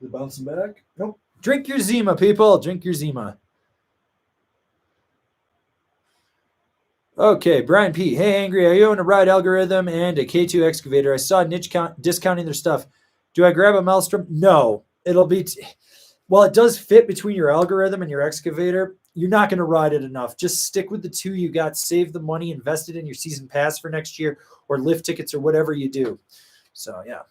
Is it bouncing back? Nope. Drink your Zima, people. Drink your Zima. Okay, Brian P. Hey, Angry, I own a ride algorithm and a K2 excavator. I saw niche discounting their stuff. Do I grab a Maelstrom? No. It'll be... While it does fit between your algorithm and your excavator, you're not going to ride it enough. Just stick with the 2 you got. Save the money, invest it in your season pass for next year, or lift tickets, or whatever you do. So, yeah.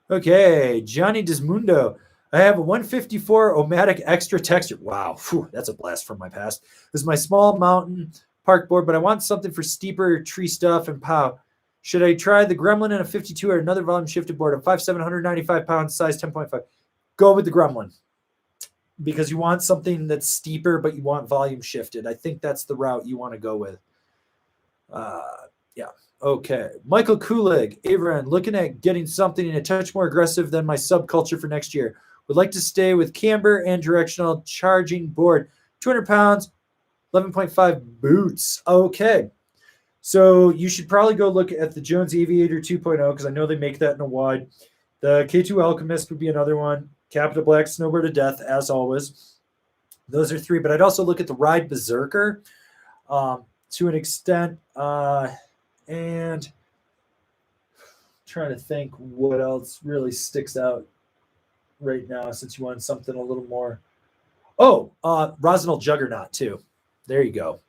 Okay, Johnny Desmundo. I have a 154 Omatic Extra Texture. Wow, whew, that's a blast from my past. This is my small mountain park board, but I want something for steeper tree stuff and pow. Should I try the Gremlin in a 52 or another volume shifted board? I'm 5'7", 195 pounds, size 10.5. Go with the Gremlin because you want something that's steeper, but you want volume shifted. I think that's the route you want to go with. Yeah. Okay. Michael Kulig, Avran, looking at getting something a touch more aggressive than my subculture for next year. Would like to stay with camber and directional charging board. 200 pounds, 11.5 boots. Okay. So you should probably go look at the Jones Aviator 2.0 because I know they make that in a wide. The K2 Alchemist would be another one. Capita Black, Snowboard to Death, as always. Those are 3. But I'd also look at the Ride Berserker to an extent. And trying to think what else really sticks out right now since you want something a little more. Oh, Rosinal Juggernaut too. There you go.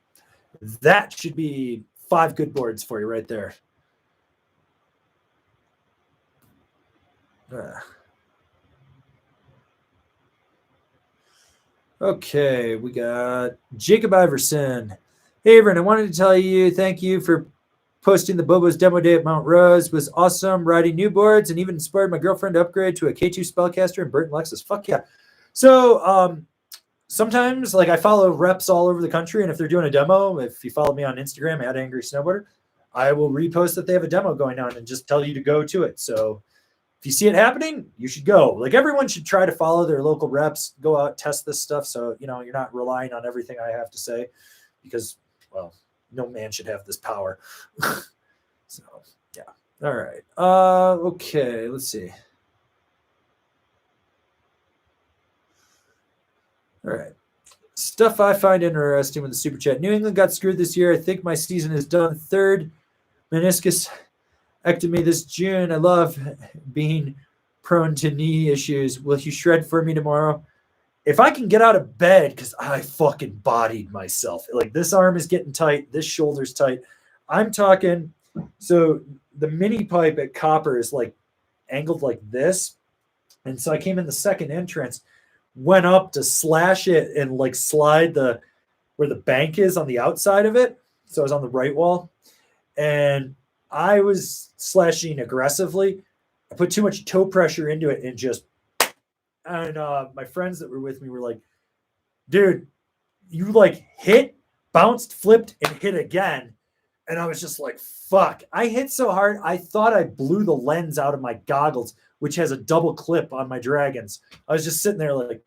That should be 5 good boards for you right there. Okay, we got Jacob Iverson. Hey, Avran, I wanted to tell you thank you for posting the Bobo's demo day at Mount Rose. Was awesome riding new boards and even inspired my girlfriend to upgrade to a K2 Spellcaster and Burton Lexus. Fuck yeah. So sometimes, like, I follow reps all over the country, and if they're doing a demo, if you follow me on Instagram at Angry Snowboarder, I will repost that they have a demo going on and just tell you to go to it. So if you see it happening, you should go. Like, everyone should try to follow their local reps, go out, test this stuff. So, you know, you're not relying on everything I have to say because, well, no man should have this power. So, yeah. All right. Okay. Let's see. All right. Stuff I find interesting with the super chat. New England got screwed this year. I think my season is done. Third meniscus ectomy this June. I love being prone to knee issues. Will you shred for me tomorrow? If I can get out of bed, because I fucking bodied myself. Like, this arm is getting tight. This shoulder's tight. I'm talking, so the mini pipe at Copper is like angled like this. And so I came in the second entrance, went up to slash it and like slide the where the bank is on the outside of it. So I was on the right wall. And I was slashing aggressively. I put too much toe pressure into it and just, and my friends that were with me were like, dude, you like hit, bounced, flipped, and hit again. And I was just like, fuck. I hit so hard, I thought I blew the lens out of my goggles, which has a double clip on my Dragons. I was just sitting there like,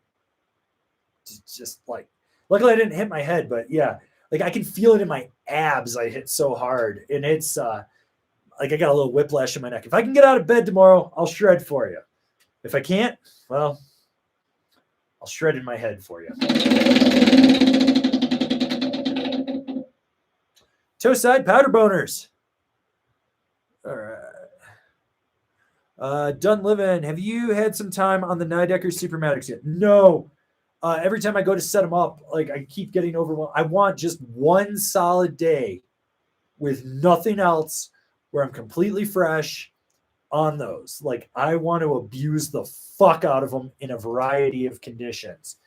just like, luckily I didn't hit my head, but yeah, like I can feel it in my abs. I hit so hard. And it's like I got a little whiplash in my neck. If I can get out of bed tomorrow, I'll shred for you. If I can't, well, I'll shred in my head for you. Toe side powder boners. All right. Done living. Have you had some time on the Nidecker Supermatics yet? No. Every time I go to set them up, like I keep getting overwhelmed. I want just one solid day with nothing else where I'm completely fresh on those. Like, I want to abuse the fuck out of them in a variety of conditions.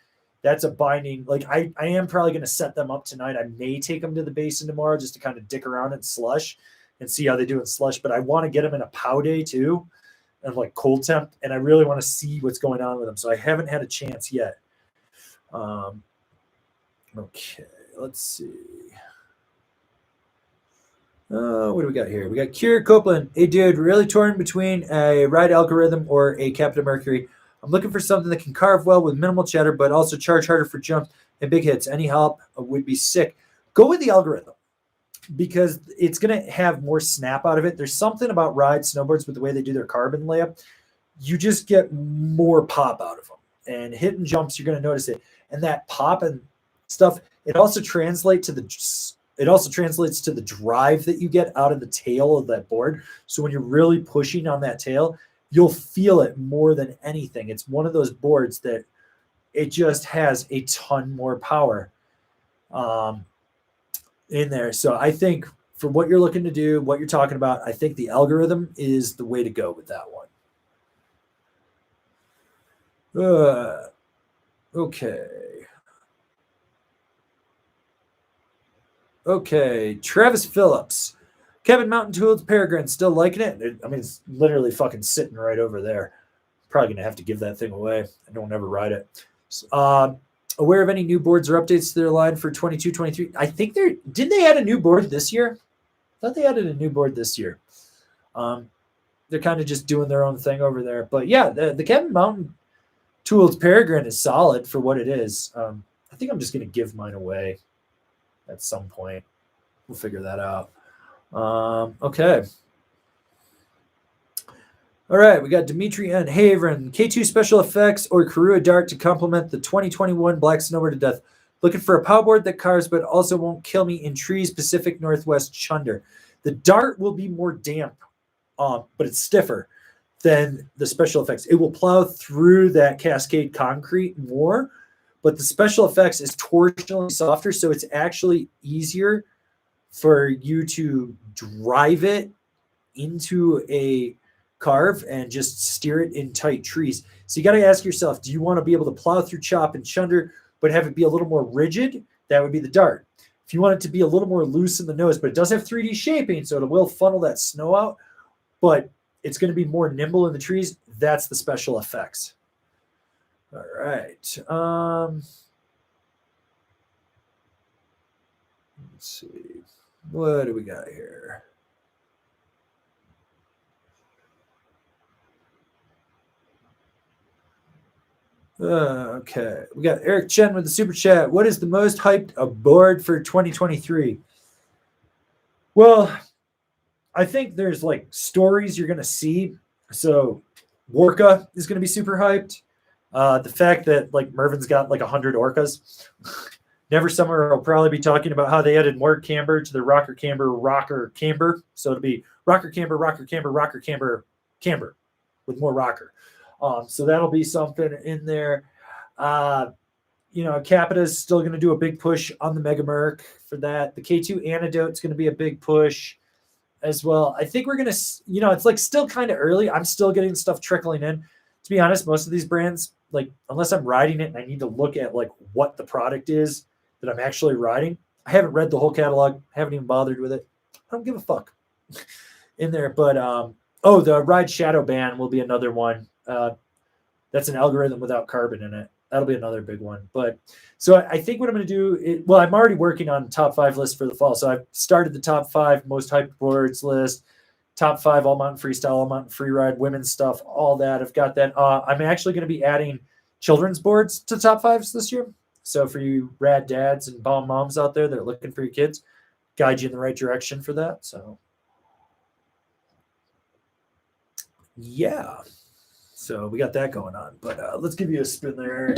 That's a binding. Like, I am probably going to set them up tonight. I may take them to the basin tomorrow just to kind of dick around in slush and see how they do in slush. But I want to get them in a pow day too, and like cold temp. And I really want to see what's going on with them. So I haven't had a chance yet. Okay, let's see. What do we got here? We got Kier Copeland. Hey, dude, really torn between a ride algorithm or a Captain Mercury. I'm looking for something that can carve well with minimal chatter, but also charge harder for jumps and big hits. Any help would be sick. Go with the algorithm because it's going to have more snap out of it. There's something about ride snowboards with the way they do their carbon layup. You just get more pop out of them. And hitting jumps, you're going to notice it. And that pop and stuff, it also translates to the drive that you get out of the tail of that board. So when you're really pushing on that tail, you'll feel it more than anything. It's one of those boards that it just has a ton more power in there. So I think for what you're looking to do, what you're talking about, I think the algorithm is the way to go with that one. Okay. Okay, Travis Phillips. Kevin Mountain Tools Peregrine, still liking it? I mean, it's literally fucking sitting right over there. Probably going to have to give that thing away. I don't ever ride it. Aware of any new boards or updates to their line for 22, 23? I think didn't they add a new board this year? I thought they added a new board this year. They're kind of just doing their own thing over there. But yeah, the Kevin Mountain Tools Peregrine is solid for what it is. I think I'm just going to give mine away at some point. We'll figure that out. Okay. All right, we got Dimitri N. Hey, Avran, K2 special effects or Karua Dart to complement the 2021 Black Snowboard to Death. Looking for a powboard that carves but also won't kill me in trees, Pacific Northwest Chunder. The Dart will be more damp, but it's stiffer than the special effects. It will plow through that Cascade concrete more, but the special effects is torsionally softer, so it's actually easier for you to drive it into a carve and just steer it in tight trees. So you got to ask yourself, do you want to be able to plow through chop and chunder, but have it be a little more rigid? That would be the Dart. If you want it to be a little more loose in the nose, but it does have 3D shaping, so it will funnel that snow out, but it's going to be more nimble in the trees. That's the special effects. All right. Let's see. What do we got here? Okay. We got Eric Chen with the super chat. What is the most hyped aboard for 2023? Well, I think there's like stories you're going to see. So Warka is going to be super hyped. The fact that like Mervin's got like 100 orcas. Never Summer will probably be talking about how they added more camber to the rocker camber. So it'll be rocker camber, rocker camber, rocker camber, camber with more rocker. So that'll be something in there. Capita is still going to do a big push on the Mega Merc for that. The K2 Antidote is going to be a big push as well. I think we're going to, it's like still kind of early. I'm still getting stuff trickling in. To be honest, most of these brands, like unless I'm riding it and I need to look at like what the product is that I'm actually riding, I haven't read the whole catalog. Haven't even bothered with it. I don't give a fuck in there. But the Ride Shadow Ban will be another one. That's an algorithm without carbon in it. That'll be another big one. But so I think what I'm going to do, I'm already working on top 5 lists for the fall. So I've started the top 5 most hyped boards list, top 5 all mountain freestyle, all mountain free ride, women's stuff, all that. I've got that. I'm actually going to be adding children's boards to top 5s this year. So for you rad dads and bomb moms out there that are looking for your kids, guide you in the right direction for that. So yeah. So we got that going on, but let's give you a spin there.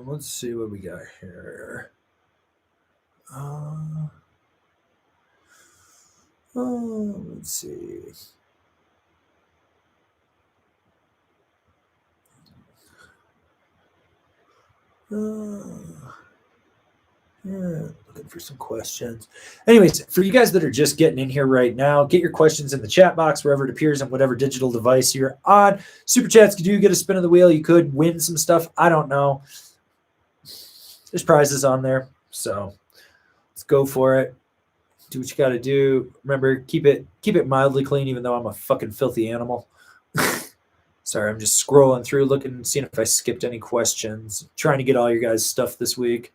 Let's see what we got here. Let's see. Yeah, looking for some questions. Anyways, for you guys that are just getting in here right now, get your questions in the chat box wherever it appears on whatever digital device you're on. Super chats, could you get a spin of the wheel? You could win some stuff. I don't know. There's prizes on there, so let's go for it. Do what you got to do. Remember, keep it mildly clean, even though I'm a fucking filthy animal. Sorry, I'm just scrolling through, seeing if I skipped any questions. Trying to get all your guys' stuff this week,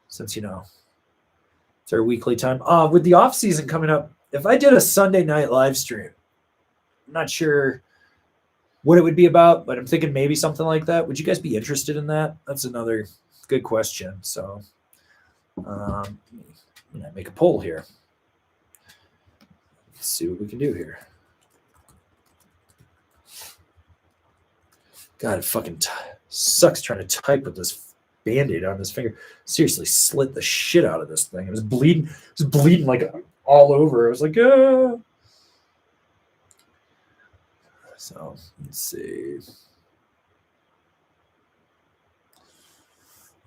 since it's our weekly time. With the off season coming up, if I did a Sunday night live stream, I'm not sure what it would be about, but I'm thinking maybe something like that. Would you guys be interested in that? That's another good question. So, make a poll here. Let's see what we can do here. God, it fucking sucks trying to type with this Band-Aid on this finger. Seriously, slit the shit out of this thing. It was bleeding. Like all over. I was like, ah. So let's see.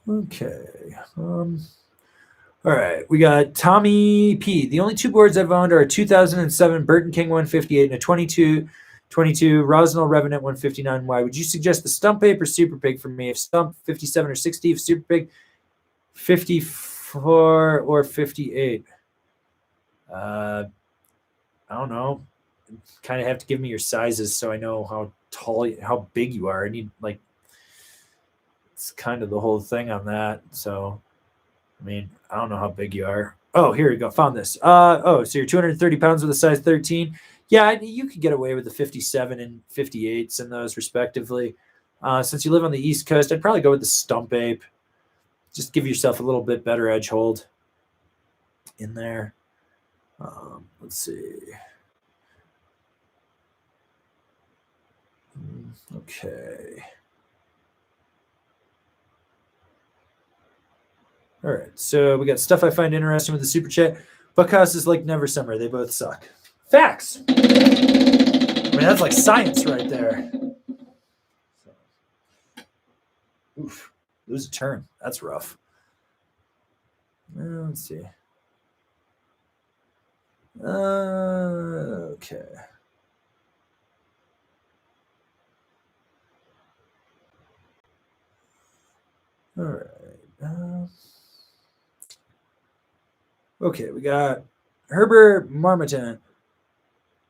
Okay. All right. We got Tommy P. The only 2 boards I've owned are a 2007 Burton King 158 and a 22 Rosnell Revenant 159. Why would you suggest the Stump Ape or Super Pig for me? If Stump 57 or 60, if Super Pig 54 or 58. I don't know. Kind of have to give me your sizes so I know how big you are. I need it's kind of the whole thing on that. So, I don't know how big you are. Oh, here we go. Found this. So you're 230 pounds with a size 13. Yeah, you could get away with the 57 and 58s in those respectively. Since you live on the East Coast, I'd probably go with the Stump Ape. Just give yourself a little bit better edge hold in there. Let's see. Okay. All right. So we got stuff I find interesting with the super chat. Buckhouse is like Never Summer. They both suck. Facts. That's like science right there. Oof. Lose a turn. That's rough. Let's see. Okay. All right. Okay, we got Herbert Marmotin.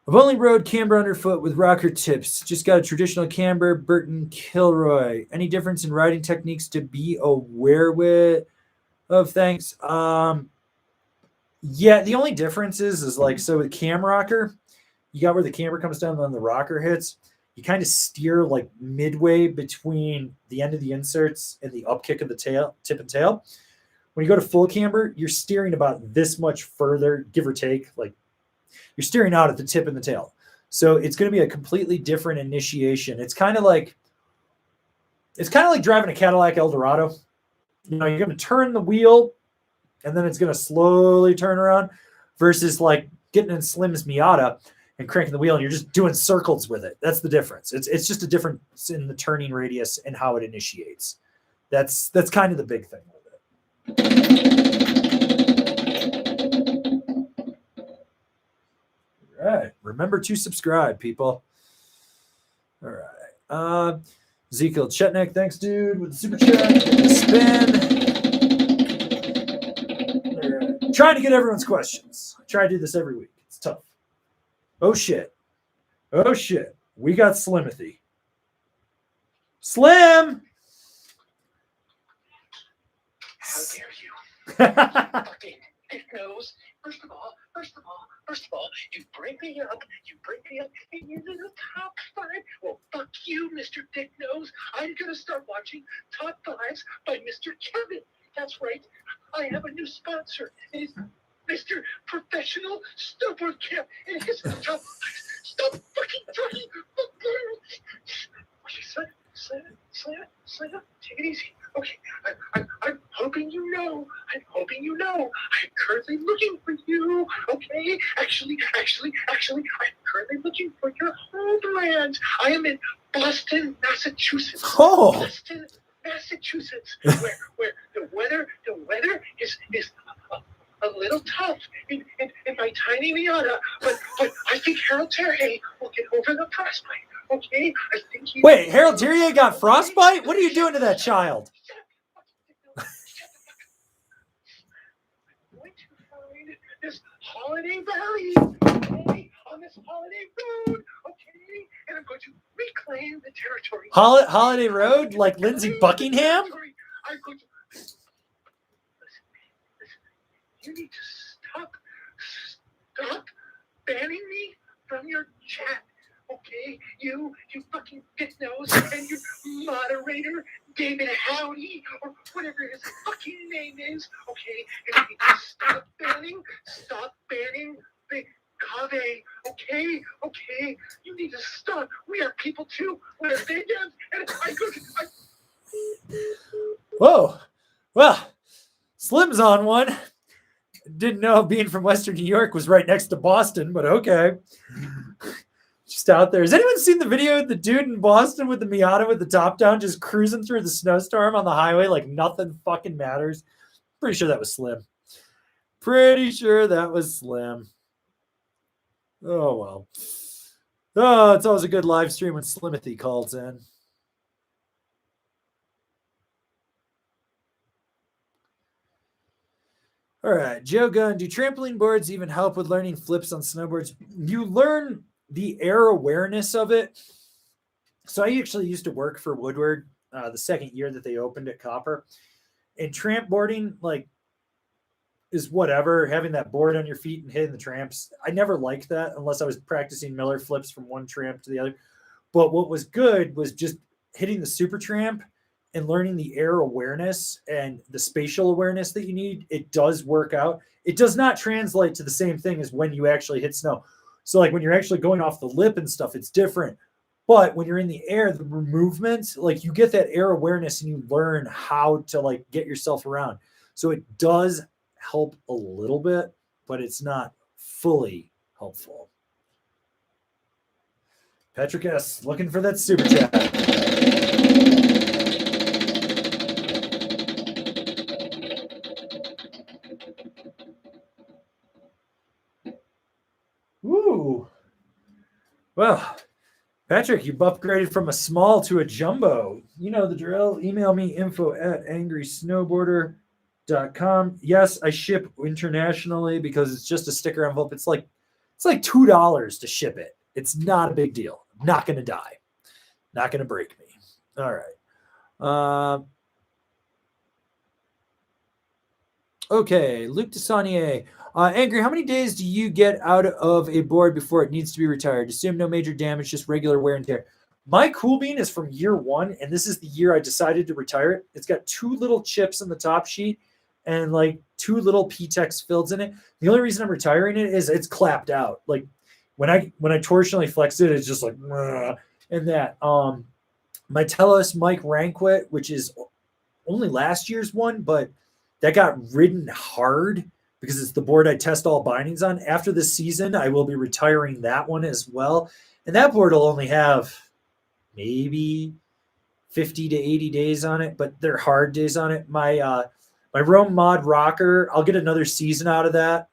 I've only rode camber underfoot with rocker tips. Just got a traditional camber, Burton Kilroy. Any difference in riding techniques to be aware of? Thanks. Yeah, the only difference is like, so with cam rocker, you got where the camber comes down and then the rocker hits. You kind of steer like midway between the end of the inserts and the up kick of the tail, tip and tail. When you go to full camber, you're steering about this much further, give or take, like You're steering out at the tip and the tail. So it's going to be a completely different initiation. It's kind of like driving a Cadillac Eldorado. You know, you're going to turn the wheel and then it's going to slowly turn around versus like getting in Slim's Miata and cranking the wheel and you're just doing circles with it. That's the difference. It's just a difference in the turning radius and how it initiates. That's kind of the big thing with it. All right. Remember to subscribe, people. All right. Ezekiel Chetnik, thanks, dude, with the super chat. The spin. Right. Trying to get everyone's questions. I try to do this every week. It's tough. Oh, shit. We got Slimothy. Slim! How dare you? Fucking dick nose. First of all, you bring me up, and you're in the top 5. Well, fuck you, Mr. Dick Nose. I'm gonna start watching Top 5s by Mr. Kevin. That's right. I have a new sponsor. It's Mr. Professional Snowboard Camp. And his top 5s. Stop fucking talking. Slam. Take it easy. Okay, I'm hoping you know. I'm currently looking for you. Okay, actually, I'm currently looking for your homeland. I am in Boston, Massachusetts. Oh. Boston, Massachusetts, where the weather is a little tough in my tiny Miata, but I think Harold Terhay will get over the frostbite. Okay, I think he. Wait, Harold Terrier got frostbite? What are you doing to that child? I'm going to find this Holiday Valley, okay, on this Holiday Road, okay, and I'm going to reclaim the territory. Holiday Road, like Lindsey Buckingham? I'm going to listen. You need to stop banning me from your chat. Okay, you fucking dick nose and your moderator, David Howdy, or whatever his fucking name is. Okay, and you need to stop banning the Cave. Okay, you need to stop. We are people too. We're vegans, and Whoa, well, Slim's on one. Didn't know being from Western New York was right next to Boston, but okay. Just out there. Has anyone seen the video of the dude in Boston with the Miata with the top down just cruising through the snowstorm on the highway like nothing fucking matters? Pretty sure that was Slim. Oh, well. Oh, it's always a good live stream when Slimothy calls in. All right, Joe Gunn. Do trampoline boards even help with learning flips on snowboards? You learn the air awareness of it. So I actually used to work for Woodward the second year that they opened at Copper. And tramp boarding, like, is whatever, having that board on your feet and hitting the tramps. I never liked that unless I was practicing Miller flips from one tramp to the other. But what was good was just hitting the super tramp and learning the air awareness and the spatial awareness that you need. It does work out. It does not translate to the same thing as when you actually hit snow. So like when you're actually going off the lip and stuff, it's different. But when you're in the air, the movement, like you get that air awareness and you learn how to like get yourself around. So it does help a little bit, but it's not fully helpful. Patrick S. looking for that super chat. Ooh. Well, Patrick, you've upgraded from a small to a jumbo. You know the drill. Email me info@angrysnowboarder.com. Yes, I ship internationally because it's just a sticker envelope. It's like $2 to ship it. It's not a big deal. I'm not going to die. Not going to break me. All right. Okay, Luc Desaunier. Angry, how many days do you get out of a board before it needs to be retired? Assume no major damage, just regular wear and tear. My Cool Bean is from year one, and this is the year I decided to retire it. It's got 2 little chips in the top sheet, and like 2 little PTEX fields in it. The only reason I'm retiring it is it's clapped out. Like when I torsionally flex it, it's just like, and that. My Telos Mike Ranquet, which is only last year's one, but that got ridden hard because it's the board I test all bindings on. After this season, I will be retiring that one as well. And that board will only have maybe 50 to 80 days on it, but they're hard days on it. My Rome Mod Rocker, I'll get another season out of that,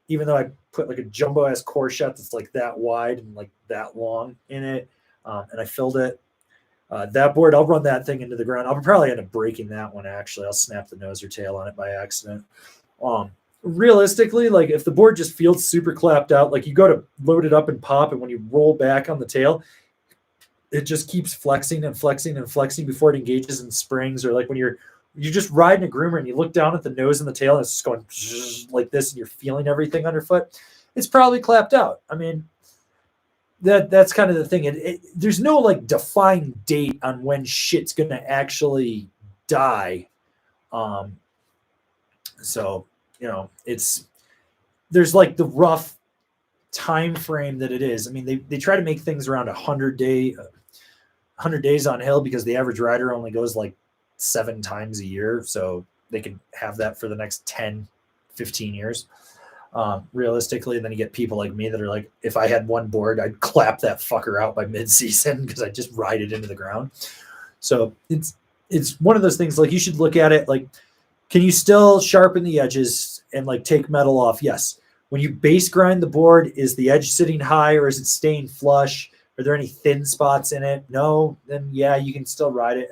even though I put like a jumbo ass core shot that's like that wide and like that long in it. And I filled it. That board, I'll run that thing into the ground. I'll probably end up breaking that one, actually. I'll snap the nose or tail on it by accident. Realistically, like if the board just feels super clapped out, like you go to load it up and pop, and when you roll back on the tail, it just keeps flexing and flexing and flexing before it engages in springs. Or like when you're just riding a groomer and you look down at the nose and the tail, and it's just going like this, and you're feeling everything underfoot, it's probably clapped out. I mean, that's kind of the thing. There's no like defined date on when shit's gonna actually die. So you know, there's like the rough time frame that it is. I mean, they try to make things around 100 days on hill because the average rider only goes like 7 times a year, so they can have that for the next 10, 15 years. Realistically, and then you get people like me that are like, if I had one board, I'd clap that fucker out by mid-season because I just ride it into the ground. So it's one of those things, like you should look at it like, can you still sharpen the edges and like take metal off? Yes. When you base grind the board, is the edge sitting high or is it staying flush? Are there any thin spots in it? No, then yeah, you can still ride it.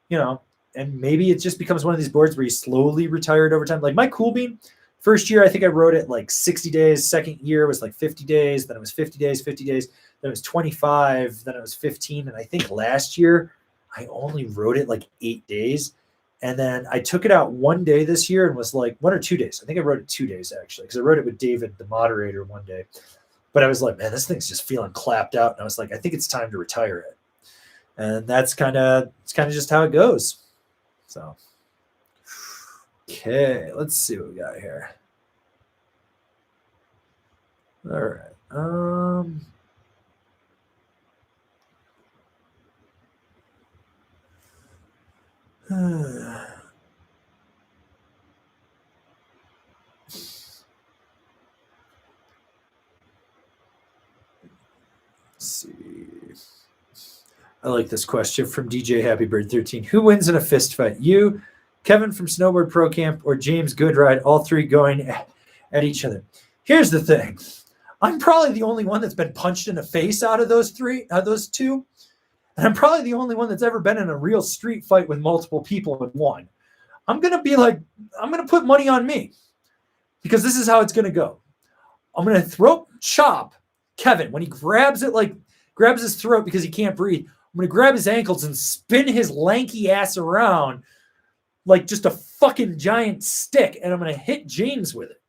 You know, and maybe it just becomes one of these boards where you slowly retire it over time. Like my Cool Beam, first year, I think I rode it like 60 days. Second year was like 50 days. Then it was 50 days, 50 days. Then it was 25. Then it was 15. And I think last year I only rode it like 8 days. And then I took it out one day this year and was like 1 or 2 days. I think I rode it 2 days actually, because I rode it with David, the moderator, one day. But I was like, man, this thing's just feeling clapped out. And I was like, I think it's time to retire it. And it's kind of just how it goes. So. Okay, let's see what we got here. All right. Let's see. I like this question from DJ Happybird 13. Who wins in a fist fight? You, Kevin from Snowboard Pro Camp, or James Goodride, all three going at each other? Here's the thing. I'm probably the only one that's been punched in the face out of those two. And I'm probably the only one that's ever been in a real street fight with multiple people in one. I'm going to put money on me because this is how it's going to go. I'm going to throat chop Kevin when he grabs his throat because he can't breathe. I'm going to grab his ankles and spin his lanky ass around like just a fucking giant stick. And I'm going to hit James with it.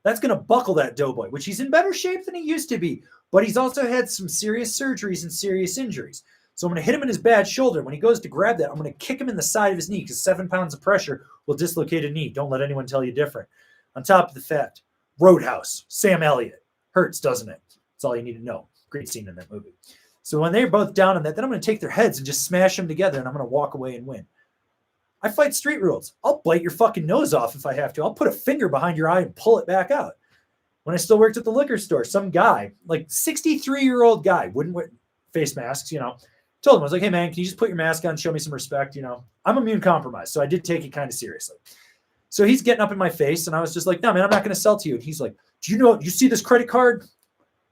That's going to buckle that doughboy, which he's in better shape than he used to be. But he's also had some serious surgeries and serious injuries. So I'm going to hit him in his bad shoulder. When he goes to grab that, I'm going to kick him in the side of his knee because 7 pounds of pressure will dislocate a knee. Don't let anyone tell you different. On top of the fact, Roadhouse, Sam Elliott. Hurts, doesn't it? That's all you need to know. Great scene in that movie. So when they're both down on that, then I'm going to take their heads and just smash them together, and I'm going to walk away and win. I fight street rules. I'll bite your fucking nose off if I have to. I'll put a finger behind your eye and pull it back out. When I still worked at the liquor store, some guy, like 63-year-old guy, wouldn't wear face masks, told him, I was like, hey man, can you just put your mask on, show me some respect? I'm immune compromised. So I did take it kind of seriously. So he's getting up in my face and I was just like, no man, I'm not going to sell to you. And he's like, you see this credit card?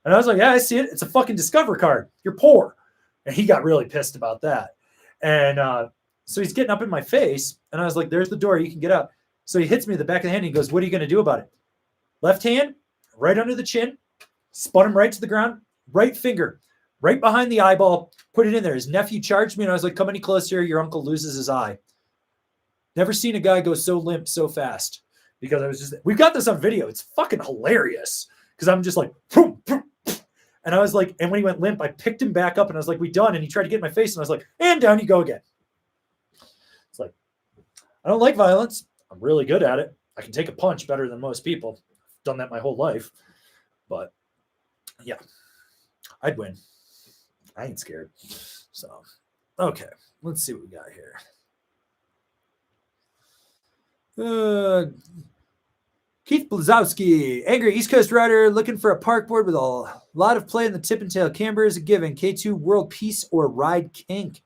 And I was like, yeah, I see it. It's a fucking Discover card. You're poor. And he got really pissed about that. And so he's getting up in my face and I was like, there's the door. You can get out. So he hits me in the back of the hand. And he goes, what are you going to do about it? Left hand, right under the chin, spun him right to the ground, right finger, right behind the eyeball, put it in there. His nephew charged me and I was like, come any closer, your uncle loses his eye. Never seen a guy go so limp so fast because I was just, we've got this on video. It's fucking hilarious because I'm just like, boom, boom. And I was like, and when he went limp, I picked him back up and I was like, we done. And he tried to get in my face and I was like, and down you go again. It's like, I don't like violence. I'm really good at it. I can take a punch better than most people. I've done that my whole life. But yeah, I'd win. I ain't scared. So, okay, let's see what we got here. Keith Blazowski, angry East Coast rider looking for a park board with a lot of play in the tip and tail camber is a given. K2 World Peace or Ride Kink.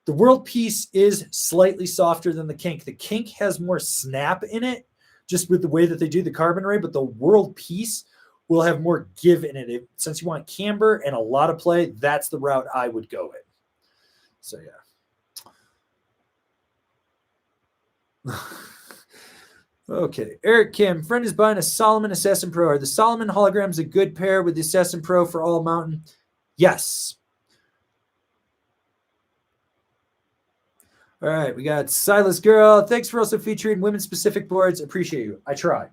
The World Peace is slightly softer than the Kink. The Kink has more snap in it, just with the way that they do the carbon ray, but the World Peace will have more give in it. Since you want camber and a lot of play, that's the route I would go in. So, yeah. Okay, Eric Kim, friend is buying a Solomon Assassin Pro. Are the Solomon holograms a good pair with the Assassin Pro for all mountain? Yes. All right, we got Silas Girl. Thanks for also featuring women-specific boards. Appreciate you. I try.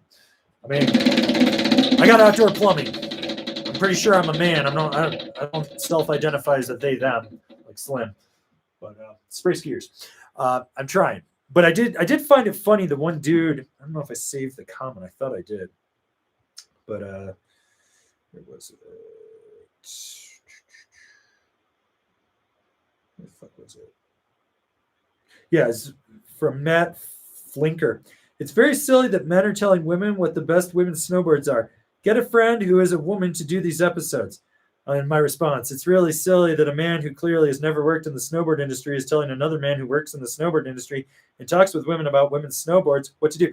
I mean, I got outdoor plumbing. I'm pretty sure I'm a man. I don't self-identify as a they, them, like Slim. But spray skiers. I'm trying. But I did find it funny. The one dude, I don't know if I saved the comment. I thought I did. But where was it? Where the fuck was it? Yeah, it's from Matt Flinker. It's very silly that men are telling women what the best women's snowboards are. Get a friend who is a woman to do these episodes. And my response, it's really silly that a man who clearly has never worked in the snowboard industry is telling another man who works in the snowboard industry and talks with women about women's snowboards what to do.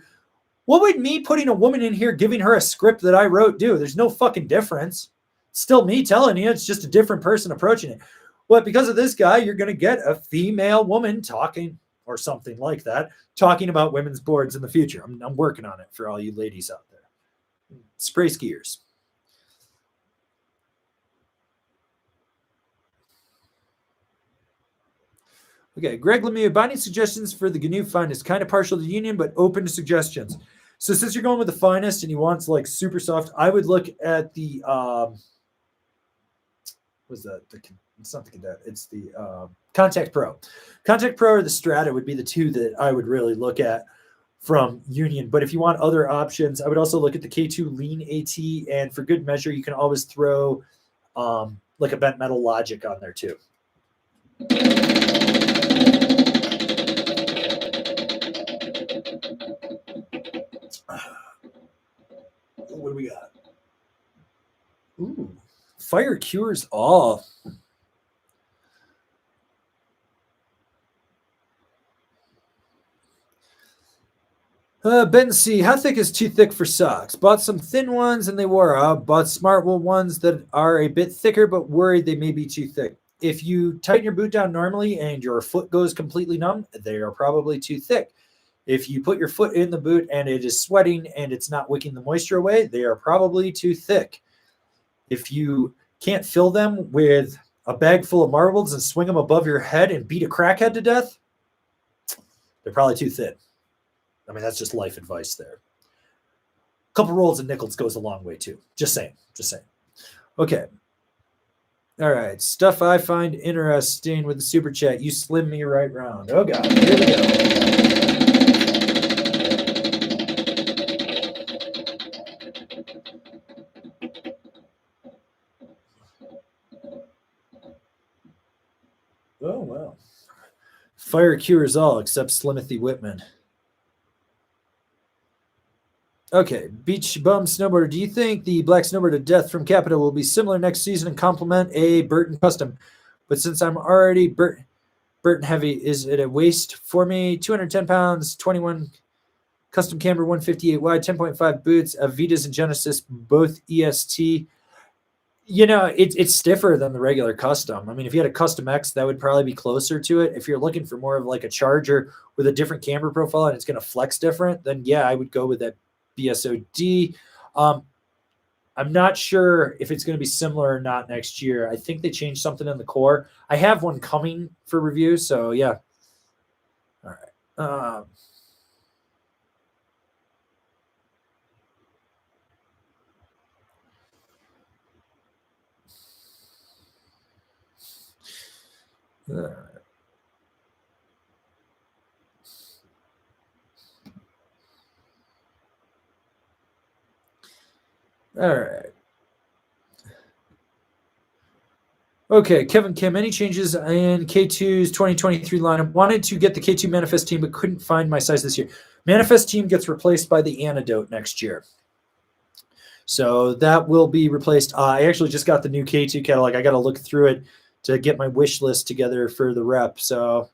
What would me putting a woman in here, giving her a script that I wrote do? There's no fucking difference. Still me telling you, it's just a different person approaching it. But because of this guy, you're going to get a female woman talking or something like that, talking about women's boards in the future. I'm working on it for all you ladies out there. Spray skiers. Okay, Greg Lemieux, binding suggestions for the GNU Finest. Kind of partial to Union, but open to suggestions. So since you're going with the Finest and you want like super soft, I would look at the what's that? It's not the Cadet. It's the Contact Pro. Contact Pro or the Strata would be the two that I would really look at from Union. But if you want other options, I would also look at the K2 Lean AT. And for good measure, you can always throw like a bent metal Logic on there too. What do we got? Ooh, fire cures all. Ben C, how thick is too thick for socks? Bought some thin ones and they wore out. Bought smart wool ones that are a bit thicker, but worried they may be too thick. If you tighten your boot down normally and your foot goes completely numb, they are probably too thick. If you put your foot in the boot and it is sweating and it's not wicking the moisture away, they are probably too thick. If you can't fill them with a bag full of marbles and swing them above your head and beat a crackhead to death, they're probably too thin. I mean, that's just life advice there. A couple rolls of nickels goes a long way too. Just saying. Okay. All right. Stuff I find interesting with the super chat. You slim me right round. Oh, God. Here we go. Oh, wow. Fire cures all except Slimothy Whitman. Okay, Beach Bum Snowboarder. Do you think the Black Snowboarder Death from Capita will be similar next season and complement a Burton Custom? But since I'm already Burton heavy, is it a waste for me? 210 pounds, 21 custom camber, 158 wide, 10.5 boots, Avitas and Genesis, both EST. You know, it's stiffer than the regular custom. I mean, if you had a custom X, that would probably be closer to it. If you're looking for more of like a Charger with a different camber profile and it's going to flex different, then yeah, I would go with that BSOD. I'm not sure if it's going to be similar or not next year. I think they changed something in the core. I have one coming for review, so yeah. All right. All right. Okay, Kevin Kim, any changes in K2's 2023 lineup? Wanted to get the K2 Manifest team, but couldn't find my size this year. Manifest team gets replaced by the Antidote next year. So that will be replaced. I actually just got the new K2 catalog. I got to look through it to get my wish list together for the rep. So,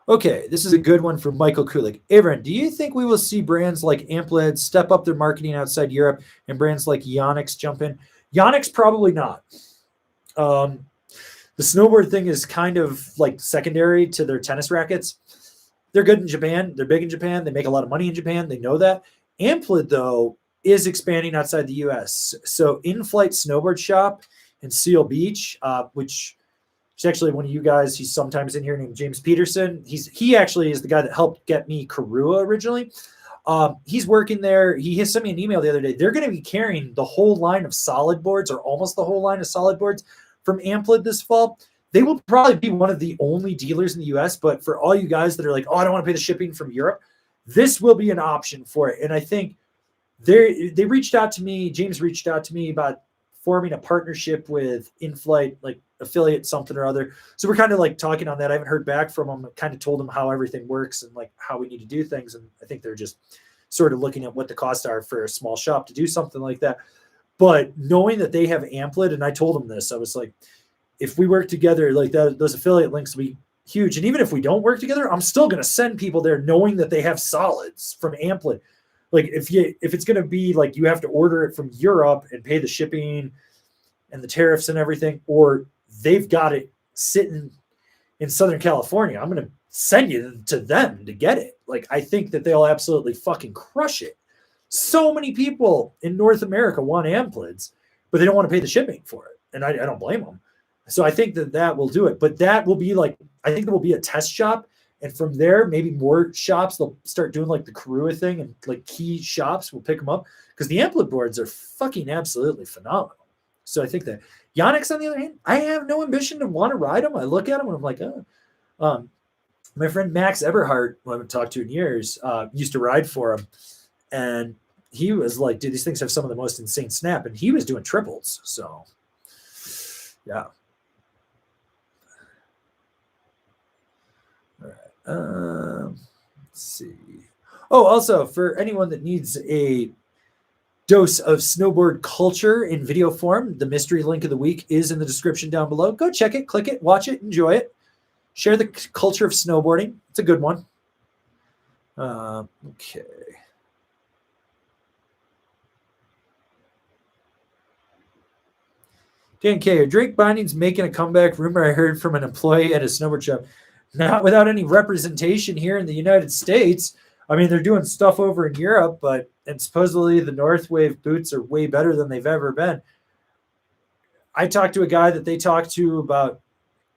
okay, this is a good one from Michael Kulik. Avran, do you think we will see brands like Amplid step up their marketing outside Europe and brands like Yonex jump in? Yonex, probably not. The snowboard thing is kind of like secondary to their tennis rackets. They're good in Japan. They're big in Japan. They make a lot of money in Japan. They know that. Amplid, though, is expanding outside the U.S. So In-Flight Snowboard Shop in Seal Beach, which is actually one of you guys. He's sometimes in here named James Peterson. He actually is the guy that helped get me Karua originally. He's working there. He has sent me an email the other day. They're going to be carrying the whole line of solid boards, or almost the whole line of solid boards, from Amplid this fall. They will probably be one of the only dealers in the U.S., but for all you guys that are like, oh, I don't want to pay the shipping from Europe, this will be an option for it. And I think they reached out to me, James reached out to me about forming a partnership with In-Flight, like affiliate something or other. So we're kind of like talking on that. I haven't heard back from them. I kind of told them how everything works and like how we need to do things. And I think they're just sort of looking at what the costs are for a small shop to do something like that. But knowing that they have Amplid, and I told them this, I was like, if we work together, like that, those affiliate links will be huge. And even if we don't work together, I'm still going to send people there knowing that they have solids from Amplid. Like if it's going to be like you have to order it from Europe and pay the shipping and the tariffs and everything, or they've got it sitting in Southern California, I'm going to send you to them to get it. Like, I think that they'll absolutely fucking crush it. So many people in North America want Amplids, but they don't want to pay the shipping for it. And I don't blame them. So I think that will do it. But that will be like, I think there will be a test shop. And from there, maybe more shops, they'll start doing like the Karua thing, and like key shops will pick them up because the Amplid boards are fucking absolutely phenomenal. So I think that Yonex, on the other hand, I have no ambition to want to ride them. I look at them and I'm like, oh. My friend Max Eberhardt, who I haven't talked to in years, used to ride for him. And he was like, dude, these things have some of the most insane snap. And he was doing triples. So, yeah. All right. Let's see. Oh, also, for anyone that needs a dose of snowboard culture in video form, the mystery link of the week is in the description down below. Go check it, click it, watch it, enjoy it. Share the culture of snowboarding. It's a good one. Okay. Dan K, are Drake Bindings making a comeback? Rumor I heard from an employee at a snowboard shop. Not without any representation here in the United States. I mean, they're doing stuff over in Europe, and supposedly the Northwave boots are way better than they've ever been. I talked to a guy that they talked to about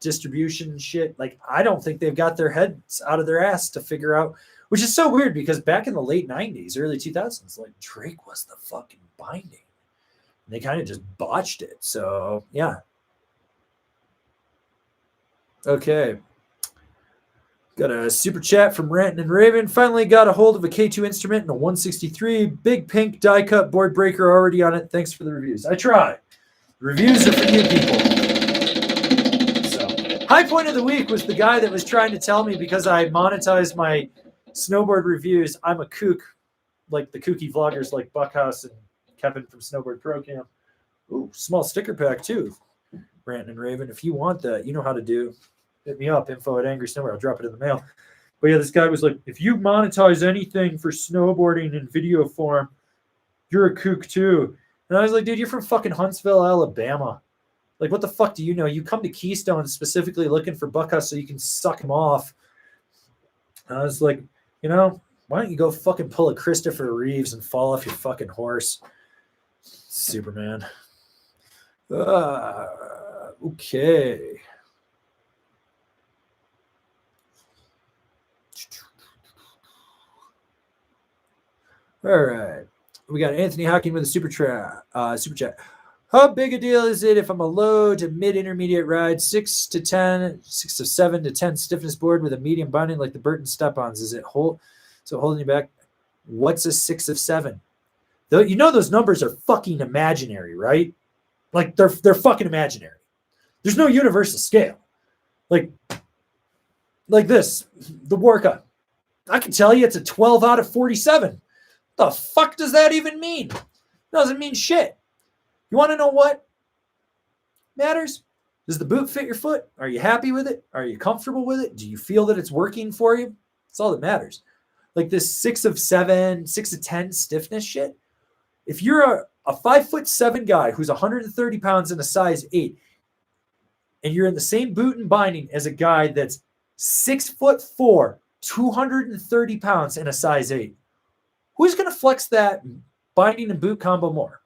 distribution shit. Like, I don't think they've got their heads out of their ass to figure out, which is so weird because back in the late 90s, early 2000s, like Drake was the fucking binding. And they kind of just botched it. So, yeah. Okay. Got a super chat from Rant and Raven. Finally got a hold of a K2 instrument and a 163. Big pink die cut board breaker already on it. Thanks for the reviews. I try. The reviews are for you people. So, high point of the week was the guy that was trying to tell me because I monetized my snowboard reviews, I'm a kook, like the kooky vloggers like Buckhouse and Kevin from Snowboard Pro Camp. Ooh, small sticker pack too. Rant and Raven. If you want that, you know how to do. Hit me up, info@Angry Snowboard. I'll drop it in the mail. But yeah, this guy was like, if you monetize anything for snowboarding in video form, you're a kook too. And I was like, dude, you're from fucking Huntsville, Alabama. Like, what the fuck do you know? You come to Keystone specifically looking for Buckhouse so you can suck him off. And I was like, you know, why don't you go fucking pull a Christopher Reeves and fall off your fucking horse? Superman. Okay. All right. We got Anthony Hawking with a super chat. How big a deal is it if I'm a low to mid-intermediate ride, 6 to 7 to 10 stiffness board with a medium binding like the Burton step-ons? Is it holding you back? What's a 6 of 7? Though you know those numbers are fucking imaginary, right? Like they're fucking imaginary. There's no universal scale. Like this, the Warka. I can tell you it's a 12 out of 47. The fuck does that even mean? Doesn't mean shit. You want to know what matters? Does the boot fit your foot? Are you happy with it? Are you comfortable with it? Do you feel that it's working for you? That's all that matters. Like this 6 of 7, 6 of 10 stiffness shit. If you're a 5'7" guy who's 130 pounds in a size 8, and you're in the same boot and binding as a guy that's 6'4", 230 pounds in a size 8, who's going to flex that binding and boot combo more?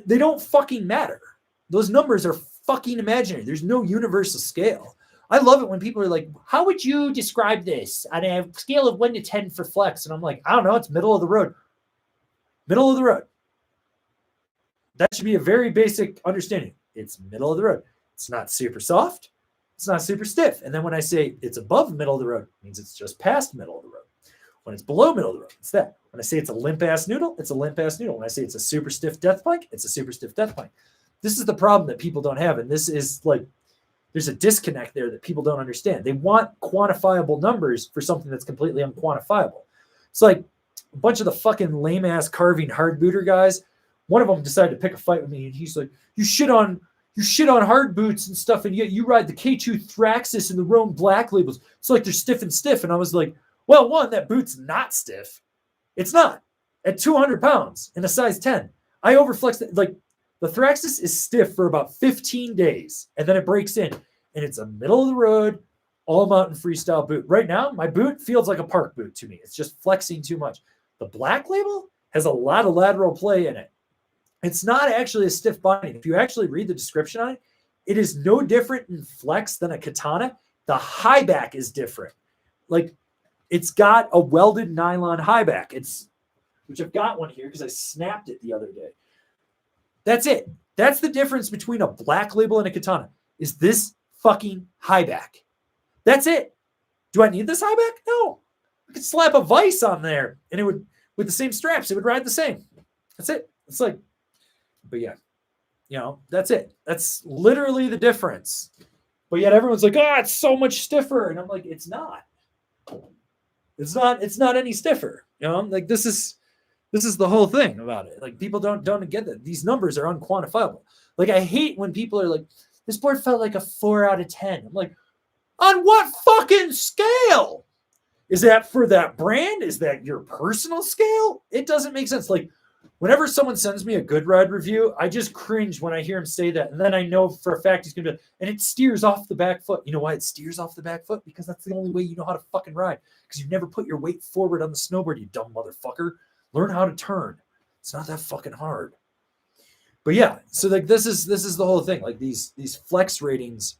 They don't fucking matter. Those numbers are fucking imaginary. There's no universal scale. I love it when people are like, how would you describe this on a scale of 1 to 10 for flex? And I'm like, I don't know. It's middle of the road. Middle of the road. That should be a very basic understanding. It's middle of the road. It's not super soft. It's not super stiff. And then when I say it's above middle of the road, it means it's just past middle of the road. When it's below middle of the road, it's that. When I say it's a limp-ass noodle, it's a limp-ass noodle. When I say it's a super stiff death plank, it's a super stiff death plank. This is the problem that people don't have. And this is like, there's a disconnect there that people don't understand. They want quantifiable numbers for something that's completely unquantifiable. It's like a bunch of the fucking lame-ass carving hard booter guys. One of them decided to pick a fight with me, and he's like, you shit on hard boots and stuff, and yet you ride the K2 Thraxis and the Rome Black labels. It's like they're stiff and stiff. And I was like, well, one, that boot's not stiff. It's not. At 200 pounds in a size 10, I overflexed it. Like, the Thraxis is stiff for about 15 days, and then it breaks in, and it's a middle-of-the-road, all-mountain freestyle boot. Right now, my boot feels like a park boot to me. It's just flexing too much. The Black label has a lot of lateral play in it. It's not actually a stiff binding. If you actually read the description on it, it is no different in flex than a katana. The high back is different. Like, it's got a welded nylon high back. Which I've got one here because I snapped it the other day. That's it. That's the difference between a Black label and a katana, is this fucking high back. That's it. Do I need this high back? No. I could slap a vise on there and it would, with the same straps, it would ride the same. That's it. It's like, but yeah, that's it. That's literally the difference. But yet everyone's like, it's so much stiffer. And I'm like, it's not. It's not any stiffer. Like this is the whole thing about it. Like people don't get that. These numbers are unquantifiable. Like I hate when people are like, this board felt like a 4 out of 10. I'm like, on what fucking scale? Is that for that brand? Is that your personal scale? It doesn't make sense. Like whenever someone sends me a good ride review, I just cringe when I hear him say that. And then I know for a fact he's going to, and it steers off the back foot. You know why it steers off the back foot? Because that's the only way you know how to fucking ride. Because you never put your weight forward on the snowboard, you dumb motherfucker. Learn how to turn. It's not that fucking hard. But yeah, so like this is the whole thing. Like these flex ratings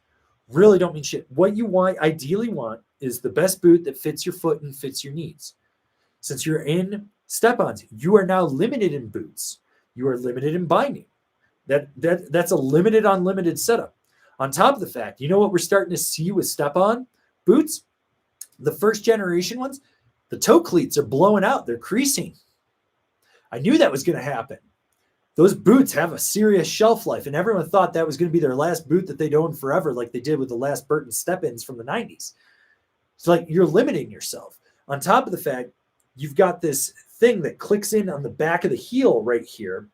really don't mean shit. What you ideally want is the best boot that fits your foot and fits your needs. Since you're in step-ons, you are now limited in boots. You are limited in binding. That's a limited unlimited setup. On top of the fact, you know what we're starting to see with step-on boots? The first generation ones, the toe cleats are blowing out. They're creasing. I knew that was going to happen. Those boots have a serious shelf life, and everyone thought that was going to be their last boot that they'd own forever, like they did with the last Burton step-ins from the 90s. It's like you're limiting yourself. On top of the fact, you've got this thing that clicks in on the back of the heel right here.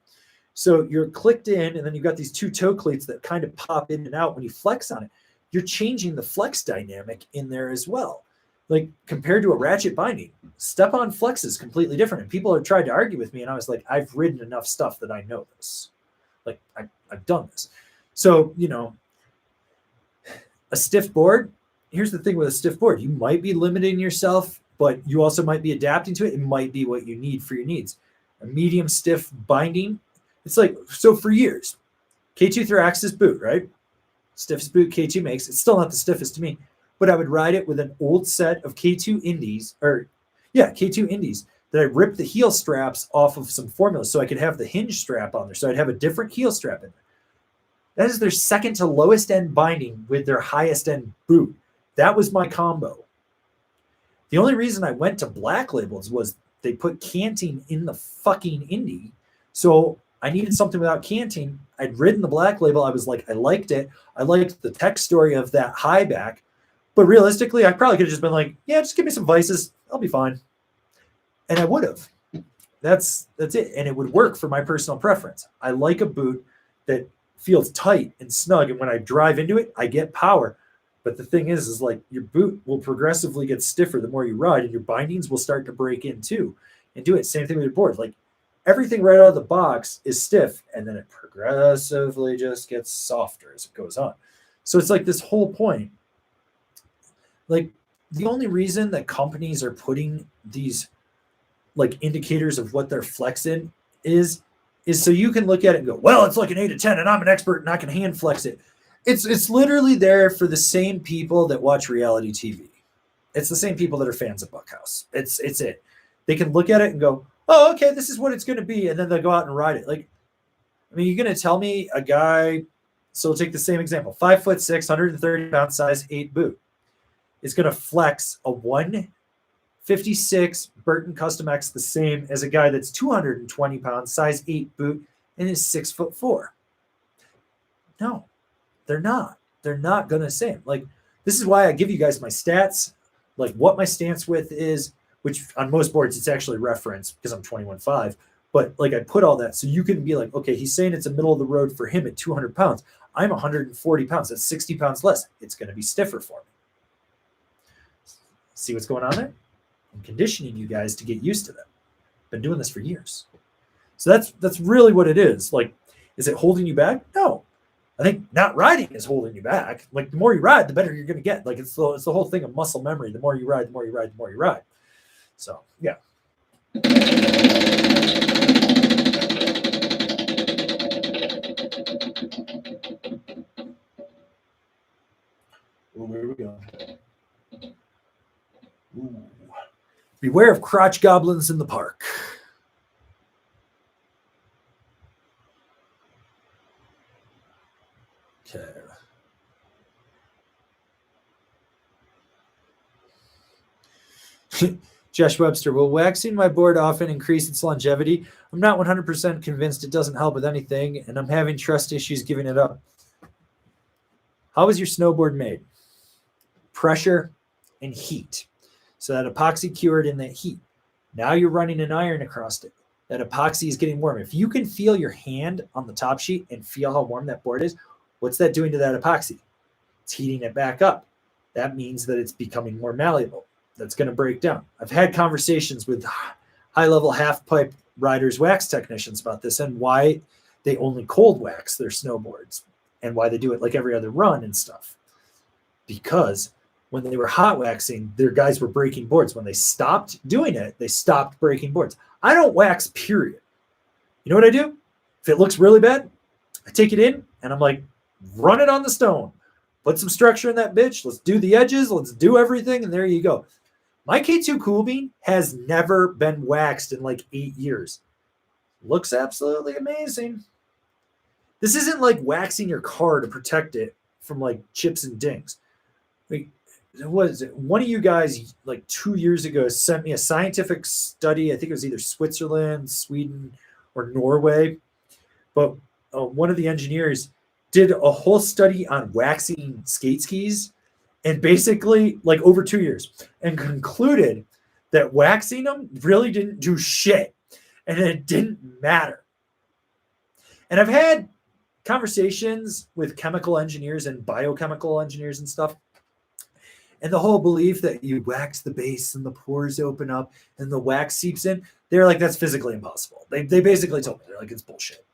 So you're clicked in, and then you've got these two toe cleats that kind of pop in and out when you flex on it. You're changing the flex dynamic in there as well. Like compared to a ratchet binding, step-on flex is completely different. And people have tried to argue with me, and I was like, I've ridden enough stuff that I know this. Like I've done this. So, a stiff board, here's the thing with a stiff board. You might be limiting yourself, but you also might be adapting to it. It might be what you need for your needs. A medium stiff binding, it's like, so for years, K2 Thraxis boot, right? Stiffest boot K2 makes. It's still not the stiffest to me. But I would ride it with an old set of K2 Indies, K2 Indies, that I ripped the heel straps off of some formulas so I could have the hinge strap on there. So I'd have a different heel strap in there. That is their second to lowest end binding with their highest end boot. That was my combo. The only reason I went to Black Labels was they put canting in the fucking Indy. So I needed something without canting. I'd ridden the Black Label. I was like, I liked it. I liked the tech story of that high back. But realistically, I probably could have just been like, yeah, just give me some vices. I'll be fine. And I would have. That's it. And it would work for my personal preference. I like a boot that feels tight and snug. And when I drive into it, I get power. But the thing is like your boot will progressively get stiffer the more you ride, and your bindings will start to break in too. And do it. Same thing with your board. Like everything right out of the box is stiff, and then it progressively just gets softer as it goes on. So it's like this whole point. Like the only reason that companies are putting these like indicators of what they're flexing is so you can look at it and go, well, it's like an 8 to 10 and I'm an expert and I can hand flex it. It's literally there for the same people that watch reality TV. It's the same people that are fans of Buckhouse. It's it. They can look at it and go, oh, okay, this is what it's going to be. And then they'll go out and ride it. Like, I mean, you're going to tell me a guy, so we'll take the same example, 5'6", 130 pound size 8 boot is going to flex a 156 Burton Custom X the same as a guy that's 220 pounds, size 8 boot, and is 6'4". No, they're not. They're not going to say. Like, this is why I give you guys my stats, like what my stance width is, which on most boards it's actually referenced because I'm 21.5. But like I put all that so you can be like, okay, he's saying it's a middle of the road for him at 200 pounds. I'm 140 pounds. That's 60 pounds less. It's going to be stiffer for me. See what's going on there? I'm conditioning you guys to get used to that. Been doing this for years. So that's really what it is. Like, is it holding you back? No. I think not riding is holding you back. Like the more you ride, the better you're going to get. Like it's the whole thing of muscle memory. The more you ride, the more you ride, the more you ride. So yeah. Ooh, where are we going? Ooh. Beware of crotch goblins in the park. Okay. Josh Webster, will waxing my board often increase its longevity? I'm not 100% convinced it doesn't help with anything, and I'm having trust issues giving it up. How is your snowboard made? Pressure and heat. So that epoxy cured in that heat. Now you're running an iron across it. That epoxy is getting warm. If you can feel your hand on the top sheet and feel how warm that board is, what's that doing to that epoxy? It's heating it back up. That means that it's becoming more malleable. That's going to break down. I've had conversations with high-level half-pipe riders, wax technicians about this and why they only cold wax their snowboards and why they do it like every other run and stuff. Because when they were hot waxing, their guys were breaking boards. When they stopped doing it, they stopped breaking boards. I don't wax, period. You know what I do? If it looks really bad, I take it in and I'm like, run it on the stone. Put some structure in that bitch. Let's do the edges. Let's do everything. And there you go. My K2 Cool Bean has never been waxed in like 8 years. Looks absolutely amazing. This isn't like waxing your car to protect it from like chips and dings. Like, what is it? One of you guys like 2 years ago sent me a scientific study. I think it was either Switzerland, Sweden, or Norway. But one of the engineers did a whole study on waxing skate skis and basically like over 2 years and concluded that waxing them really didn't do shit and it didn't matter. And I've had conversations with chemical engineers and biochemical engineers and stuff. And the whole belief that you wax the base and the pores open up and the wax seeps in, they're like, that's physically impossible. They basically told me, they're like, it's bullshit.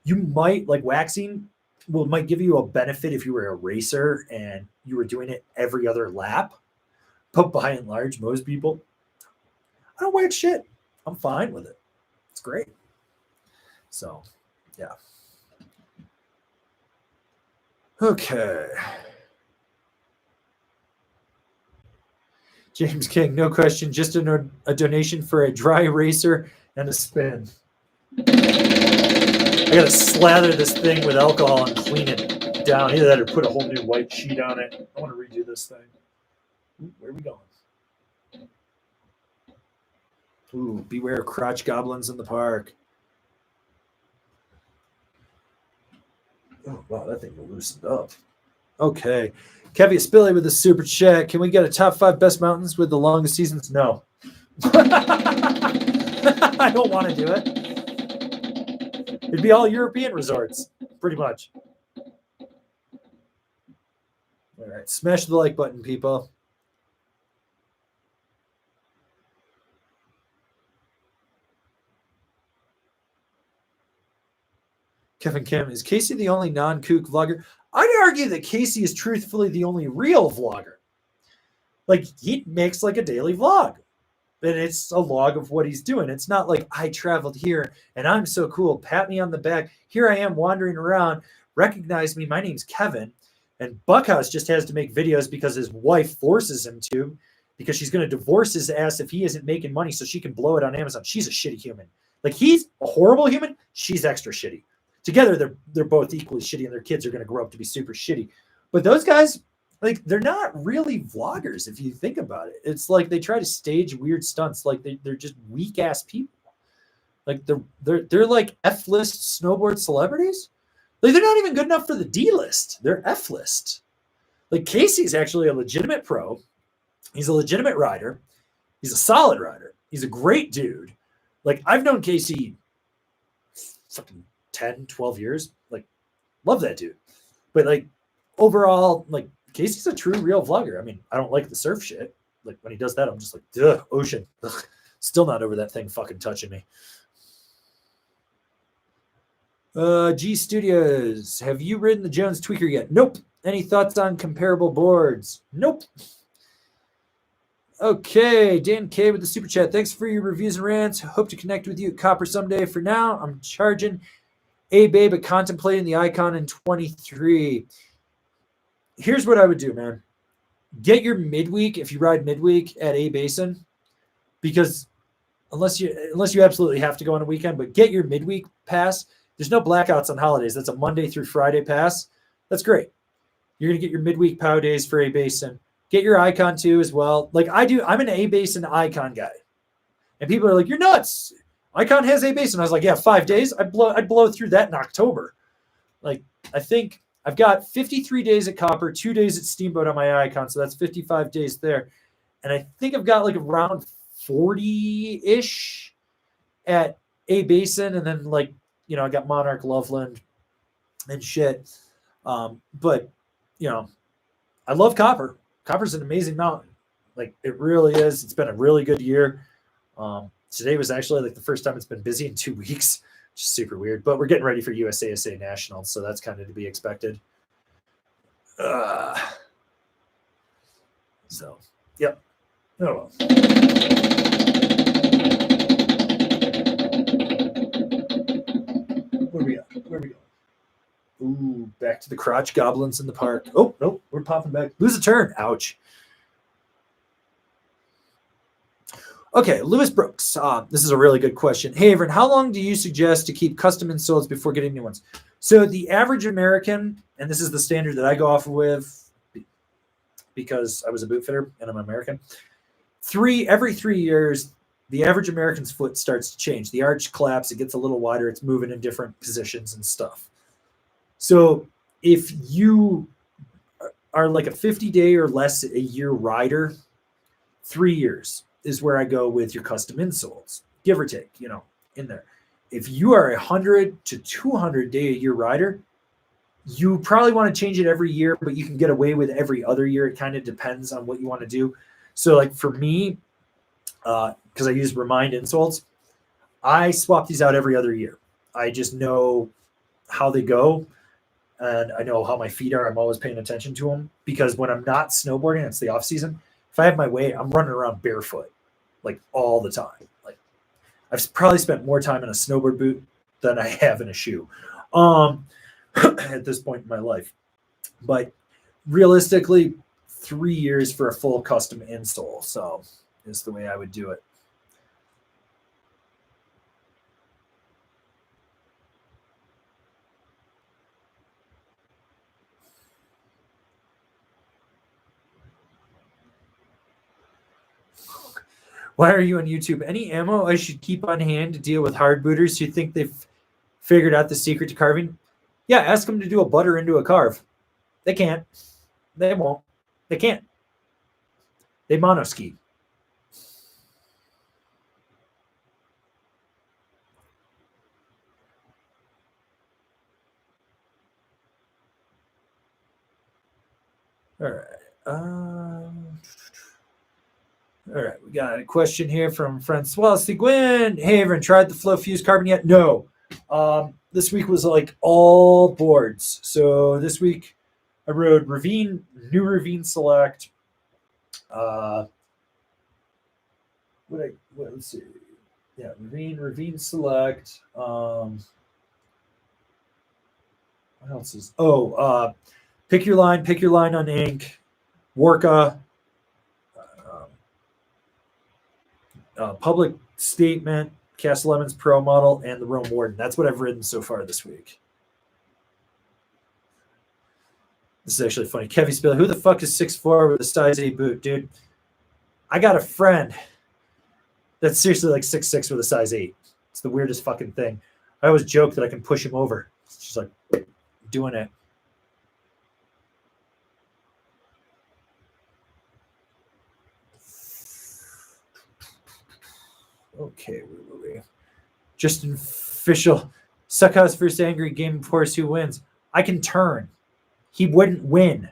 You might, like waxing might give you a benefit if you were a racer and you were doing it every other lap. But by and large, most people, I don't wax shit. I'm fine with it. It's great. So, yeah. Okay. James King, no question, just a donation for a dry eraser and a spin. I gotta slather this thing with alcohol and clean it down. Either that or put a whole new white sheet on it. I want to redo this thing. Where are we going? Ooh, beware crotch goblins in the park. Oh, wow, that thing loosened up. Okay. Kevy Spilly with the super chat. Can we get a top 5 best mountains with the longest seasons? No. I don't want to do it. It'd be all European resorts, pretty much. All right. Smash the like button, people. Kevin Kim, is Casey the only non-kook vlogger? I'd argue that Casey is truthfully the only real vlogger. Like, he makes like a daily vlog. And it's a log of what he's doing. It's not like I traveled here and I'm so cool. Pat me on the back. Here I am wandering around. Recognize me. My name's Kevin. And Buckhouse just has to make videos because his wife forces him to, because she's going to divorce his ass if he isn't making money so she can blow it on Amazon. She's a shitty human. Like, he's a horrible human. She's extra shitty. Together, they're both equally shitty, and their kids are going to grow up to be super shitty. But those guys, like, they're not really vloggers if you think about it. It's like they try to stage weird stunts. Like, they're just weak ass people. Like, they're like F-list snowboard celebrities. Like, they're not even good enough for the D-list. They're F-list. Like, Casey's actually a legitimate pro. He's a legitimate rider. He's a solid rider. He's a great dude. Like, I've known Casey fucking 10, 12 years. Like, love that dude. But, like, overall, like, Casey's a true, real vlogger. I mean, I don't like the surf shit. Like, when he does that, I'm just like, ugh, ocean. Ugh. Still not over that thing fucking touching me. G Studios, have you ridden the Jones Tweaker yet? Nope. Any thoughts on comparable boards? Nope. Okay, Dan K with the super chat. Thanks for your reviews and rants. Hope to connect with you at Copper someday. For now, I'm charging A-Bay, but contemplating the Icon in 23. Here's what I would do, man. Get your midweek if you ride midweek at A Basin, because unless you absolutely have to go on a weekend, but get your midweek pass. There's no blackouts on holidays. That's a Monday through Friday pass. That's great. You're gonna get your midweek POW days for A Basin. Get your Icon too as well. Like I do, I'm an A Basin Icon guy, and people are like, "You're nuts." Icon has A Basin. I was like, "Yeah, 5 days. I'd blow through that in October." Like, I think I've got 53 days at Copper, 2 days at Steamboat on my Icon, so that's 55 days there. And I think I've got like around 40-ish at A Basin, and then like, I got Monarch, Loveland, and shit. But I love Copper. Copper's an amazing mountain. Like, it really is. It's been a really good year. Today was actually like the first time it's been busy in 2 weeks. Just super weird, but we're getting ready for USASA Nationals, so that's kind of to be expected. So, yep. Oh well. Where we go? Ooh, back to the crotch goblins in the park. Oh, nope, we're popping back. Lose a turn. Ouch. Okay, Lewis Brooks. This is a really good question. Hey, Avran, how long do you suggest to keep custom insoles before getting new ones? So the average American, and this is the standard that I go off with because I was a boot fitter and I'm American, every 3 years, the average American's foot starts to change. The arch collapses, it gets a little wider, it's moving in different positions and stuff. So if you are like a 50-day or less a year rider, 3 years is where I go with your custom insoles, give or take, in there. If you are 100 to 200 day a year rider, you probably want to change it every year, but you can get away with every other year. It kind of depends on what you want to do. So like for me, because I use Remind insoles, I swap these out every other year. I just know how they go, and I know how my feet are. I'm always paying attention to them, because when I'm not snowboarding, it's the off season. If I have my way, I'm running around barefoot, like all the time. Like, I've probably spent more time in a snowboard boot than I have in a shoe at this point in my life. But realistically, 3 years for a full custom insole. So is the way I would do it. Why are you on YouTube? Any ammo I should keep on hand to deal with hard booters who think they've figured out the secret to carving? Yeah, ask them to do a butter into a carve. They can't. They won't. They can't. They monoski. All right. All right. We got a question here from Francois Seguin. Hey, Avran, tried the Flow Fuse carbon yet? No. This week was like all boards. So this week I rode Ravine, new Ravine Select. Let's see. Yeah, Ravine Select. What else is? Pick your line on ink, Worka, Public Statement, Cast Lemons Pro Model, and the Rome Warden. That's what I've ridden so far this week. This is actually funny. Kevy Spill, who the fuck is 6'4" with a size 8 boot, dude? I got a friend that's seriously like 6'6" with a size 8. It's the weirdest fucking thing. I always joke that I can push him over. It's just like doing it. Okay, where were we? Justin Official. Suckhouse versus Angry Game of Horse. Who wins? I can turn. He wouldn't win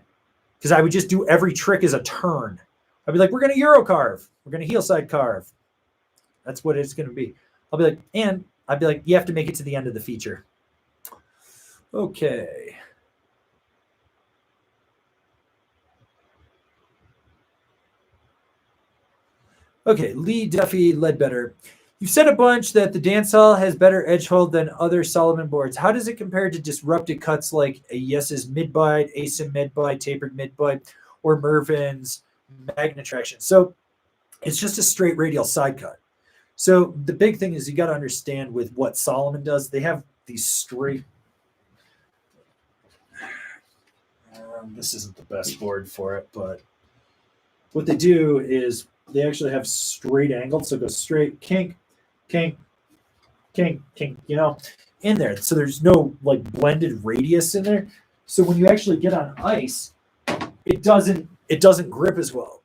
because I would just do every trick as a turn. I'd be like, we're going to Euro carve. We're going to heel side carve. That's what it's going to be. I'll be like, and I'd be like, you have to make it to the end of the feature. Okay. Okay, Lee Duffy Ledbetter. You've said a bunch that the dance hall has better edge hold than other Solomon boards. How does it compare to disrupted cuts like a Yes's mid-bite, Asim mid-bite, tapered mid-bite, or Mervin's magnet traction? So it's just a straight radial side cut. So the big thing is you got to understand with what Solomon does. They have these straight. This isn't the best board for it, but what they do is they actually have straight angled. So it goes straight, kink, kink, kink, kink, in there. So there's no like blended radius in there. So when you actually get on ice, it doesn't grip as well.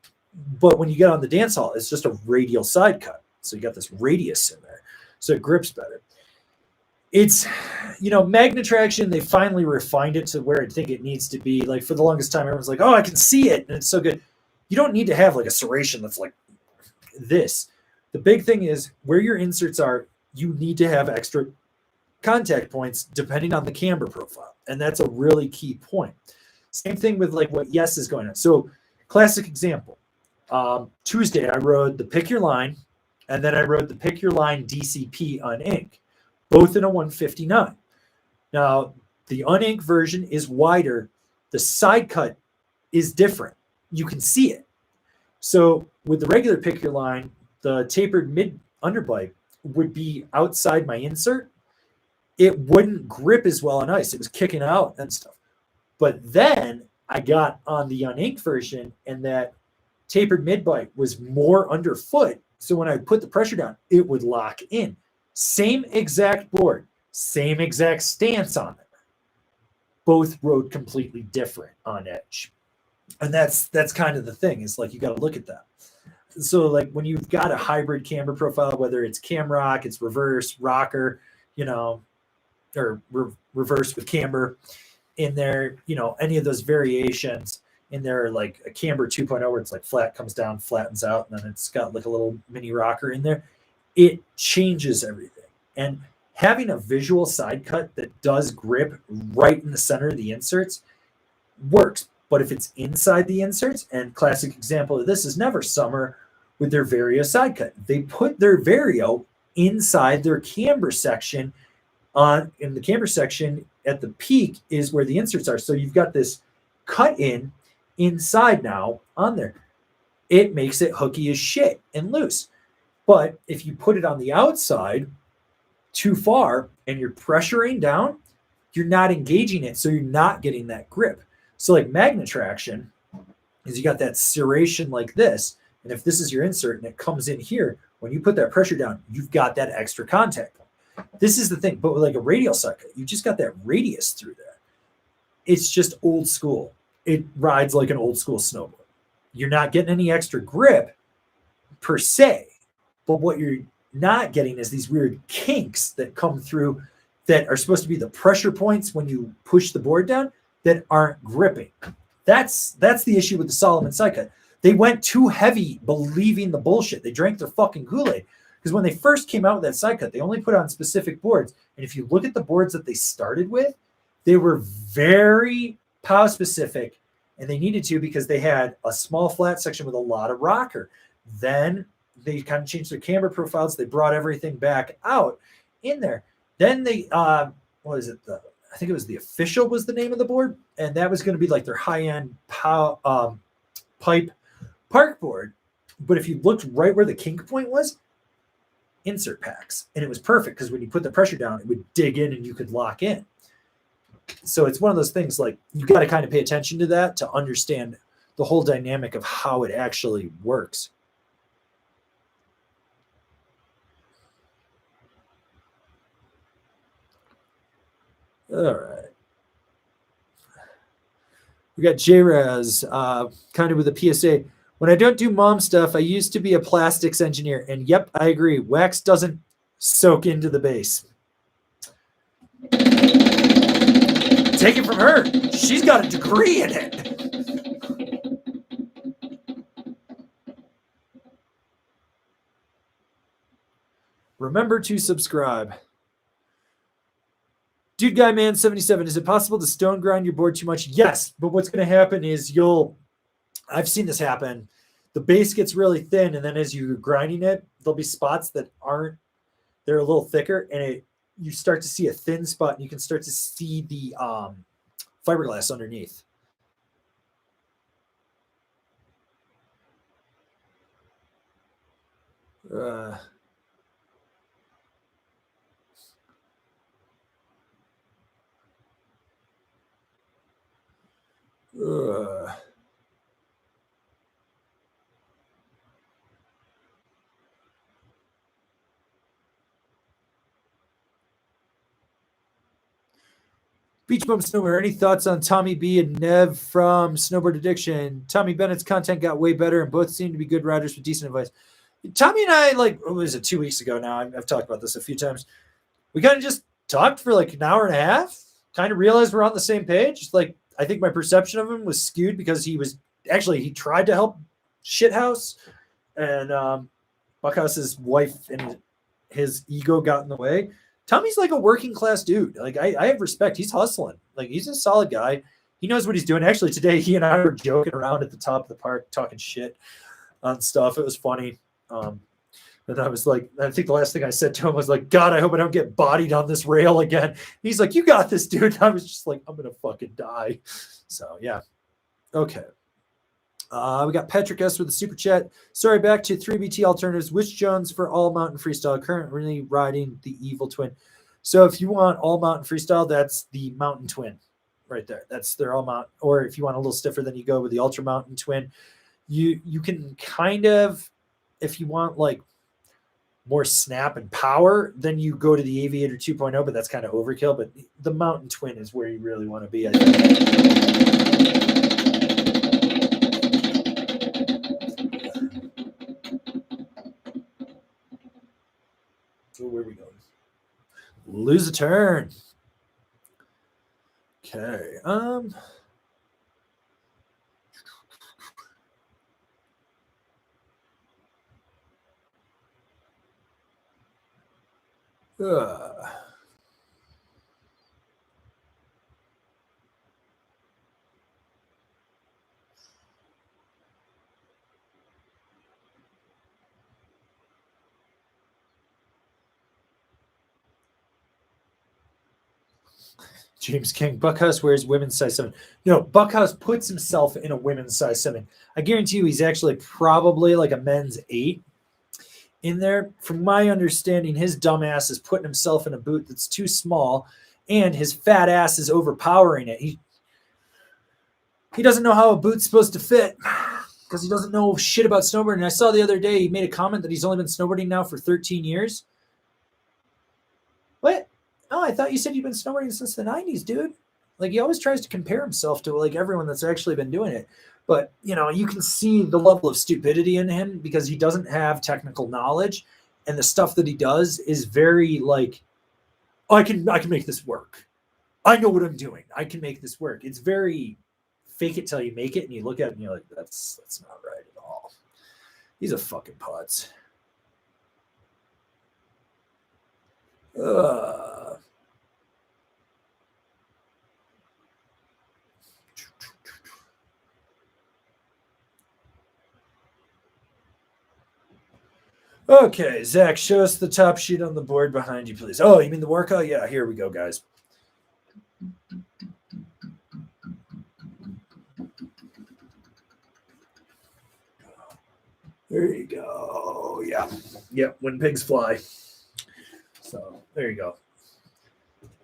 But when you get on the dance hall, it's just a radial side cut. So you got this radius in there. So it grips better. It's, magnet traction, they finally refined it to where I think it needs to be. Like for the longest time, everyone's like, oh, I can see it. And it's so good. You don't need to have like a serration that's like this. The big thing is where your inserts are, you need to have extra contact points depending on the camber profile. And that's a really key point. Same thing with like what Yes is going on. So classic example. Tuesday, I rode the Pick Your Line, and then I rode the Pick Your Line DCP on ink, both in a 159. Now, the unink version is wider. The side cut is different. You can see it. So with the regular Pick Your Line, the tapered mid underbite would be outside my insert. It wouldn't grip as well on ice. It was kicking out and stuff. But then I got on the uninked version, and that tapered mid bite was more underfoot. So when I put the pressure down, it would lock in. Same exact board, same exact stance on it. Both rode completely different on edge. And that's kind of the thing, is like you got to look at that. So like when you've got a hybrid camber profile, whether it's cam rock, it's reverse, rocker, or reverse with camber in there, any of those variations in there, like a camber 2.0 where it's like flat comes down, flattens out, and then it's got like a little mini rocker in there. It changes everything. And having a visual side cut that does grip right in the center of the inserts works. But if it's inside the inserts, and classic example of this is Never Summer with their Vario side cut. They put their Vario inside their camber section. In the camber section at the peak is where the inserts are. So you've got this cut in inside now on there. It makes it hooky as shit and loose. But if you put it on the outside too far and you're pressuring down, you're not engaging it. So you're not getting that grip. So like magnet traction is you got that serration like this. And if this is your insert and it comes in here, when you put that pressure down, you've got that extra contact point. This is the thing, but with like a radial circuit, you just got that radius through there. It's just old school. It rides like an old school snowboard. You're not getting any extra grip per se, but what you're not getting is these weird kinks that come through that are supposed to be the pressure points when you push the board down that aren't gripping. That's the issue with the Solomon side cut. They went too heavy believing the bullshit. They drank their fucking Kool-Aid. Because when they first came out with that side cut, they only put on specific boards. And if you look at the boards that they started with, they were very pow specific, and they needed to because they had a small flat section with a lot of rocker. Then they kind of changed their camber profiles. They brought everything back out in there. Then they, what is it? I think it was the Official was the name of the board. And that was going to be like their high-end pipe park board. But if you looked right where the kink point was, insert packs. And it was perfect because when you put the pressure down, it would dig in and you could lock in. So it's one of those things like you got to kind of pay attention to that to understand the whole dynamic of how it actually works. All right. We got J-Raz kind of with a PSA. When I don't do mom stuff, I used to be a plastics engineer. And yep, I agree. Wax doesn't soak into the base. Take it from her. She's got a degree in it. Remember to subscribe. Dude Guy Man 77, is it possible to stone grind your board too much? Yes, but what's going to happen is I've seen this happen. The base gets really thin, and then as you're grinding it, there'll be spots that they're a little thicker, and you start to see a thin spot, and you can start to see the fiberglass underneath. Beach Bum Snowboard, any thoughts on Tommy B and Nev from Snowboard Addiction? Tommy Bennett's content got way better, and both seem to be good riders with decent advice. Tommy and I, what was it, 2 weeks ago now? I've talked about this a few times. We kind of just talked for like an hour and a half, kind of realized we're on the same page. Like, I think my perception of him was skewed because he tried to help Shithouse, and Buckhouse's wife and his ego got in the way. Tommy's like a working class dude. Like I have respect. He's hustling. Like he's a solid guy. He knows what he's doing. Actually, today he and I were joking around at the top of the park, talking shit on stuff. It was funny. And I was like, I think the last thing I said to him was like, God, I hope I don't get bodied on this rail again. He's like, you got this, dude. And I was just like, I'm gonna fucking die. So yeah. Okay. We got Patrick S with a super chat. Sorry, back to 3BT alternatives. Which Jones for all mountain freestyle? Currently riding the Evil Twin. So if you want all mountain freestyle, that's the Mountain Twin right there. That's their all mountain. Or if you want a little stiffer, then you go with the Ultra Mountain Twin. You can kind of, if you want like more snap and power, then you go to the Aviator 2.0, but that's kind of overkill. But the Mountain Twin is where you really want to be, I think. So where are we going? Lose a turn. Okay. James King, Buckhouse wears women's size 7. No, Buckhouse puts himself in a women's size 7. I guarantee you he's actually probably like a men's 8 in there. From my understanding, his dumb ass is putting himself in a boot that's too small, and his fat ass is overpowering it. He doesn't know how a boot's supposed to fit. because he doesn't know shit about snowboarding. And I saw the other day he made a comment that he's only been snowboarding now for 13 years. What? Oh, I thought you said you've been snowboarding since the 90s, dude. Like, he always tries to compare himself to like everyone that's actually been doing it. But, you know, you can see the level of stupidity in him because he doesn't have technical knowledge, and the stuff that he does is very like, oh, I can make this work. I know what I'm doing. I can make this work. It's very fake it till you make it, and you look at it and you're like, that's not right at all. He's a fucking putz. Okay, Zach, show us the top sheet on the board behind you, please. Oh, you mean the workout? Yeah, here we go, guys. There you go. Yeah. Yep, when pigs fly. So there you go.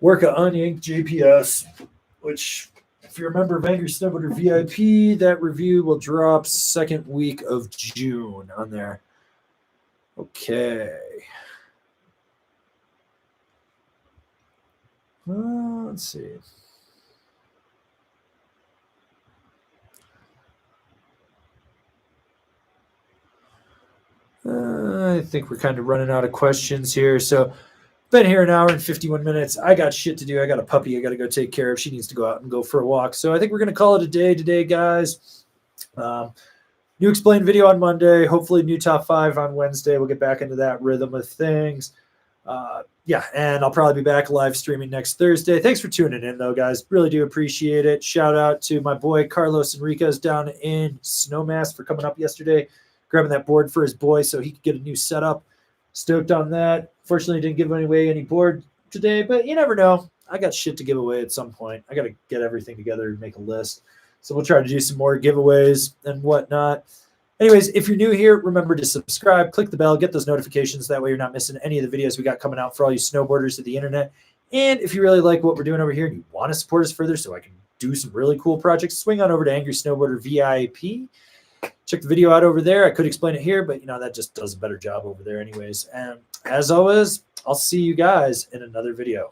Workout unyanked JPS, which, if you're a member of Angry Snowboarder VIP, that review will drop second week of June on there. Okay. Let's see. I think we're kind of running out of questions here. So, been here an hour and 51 minutes. I got shit to do. I got a puppy I got to go take care of. She needs to go out and go for a walk. So, I think we're going to call it a day today, guys. New explain video on Monday. Hopefully, new top 5 on Wednesday. We'll get back into that rhythm of things. Yeah, and I'll probably be back live streaming next Thursday. Thanks for tuning in, though, guys. Really do appreciate it. Shout out to my boy Carlos Enriquez down in Snowmass for coming up yesterday, grabbing that board for his boy so he could get a new setup. Stoked on that. Fortunately, didn't give away any board today, but you never know. I got shit to give away at some point. I got to get everything together and make a list. So we'll try to do some more giveaways and whatnot. Anyways, if you're new here, remember to subscribe, click the bell, get those notifications. That way you're not missing any of the videos we got coming out for all you snowboarders of the internet. And if you really like what we're doing over here and you want to support us further so I can do some really cool projects, swing on over to Angry Snowboarder VIP. Check the video out over there. I could explain it here, but, you know, that just does a better job over there anyways. And as always, I'll see you guys in another video.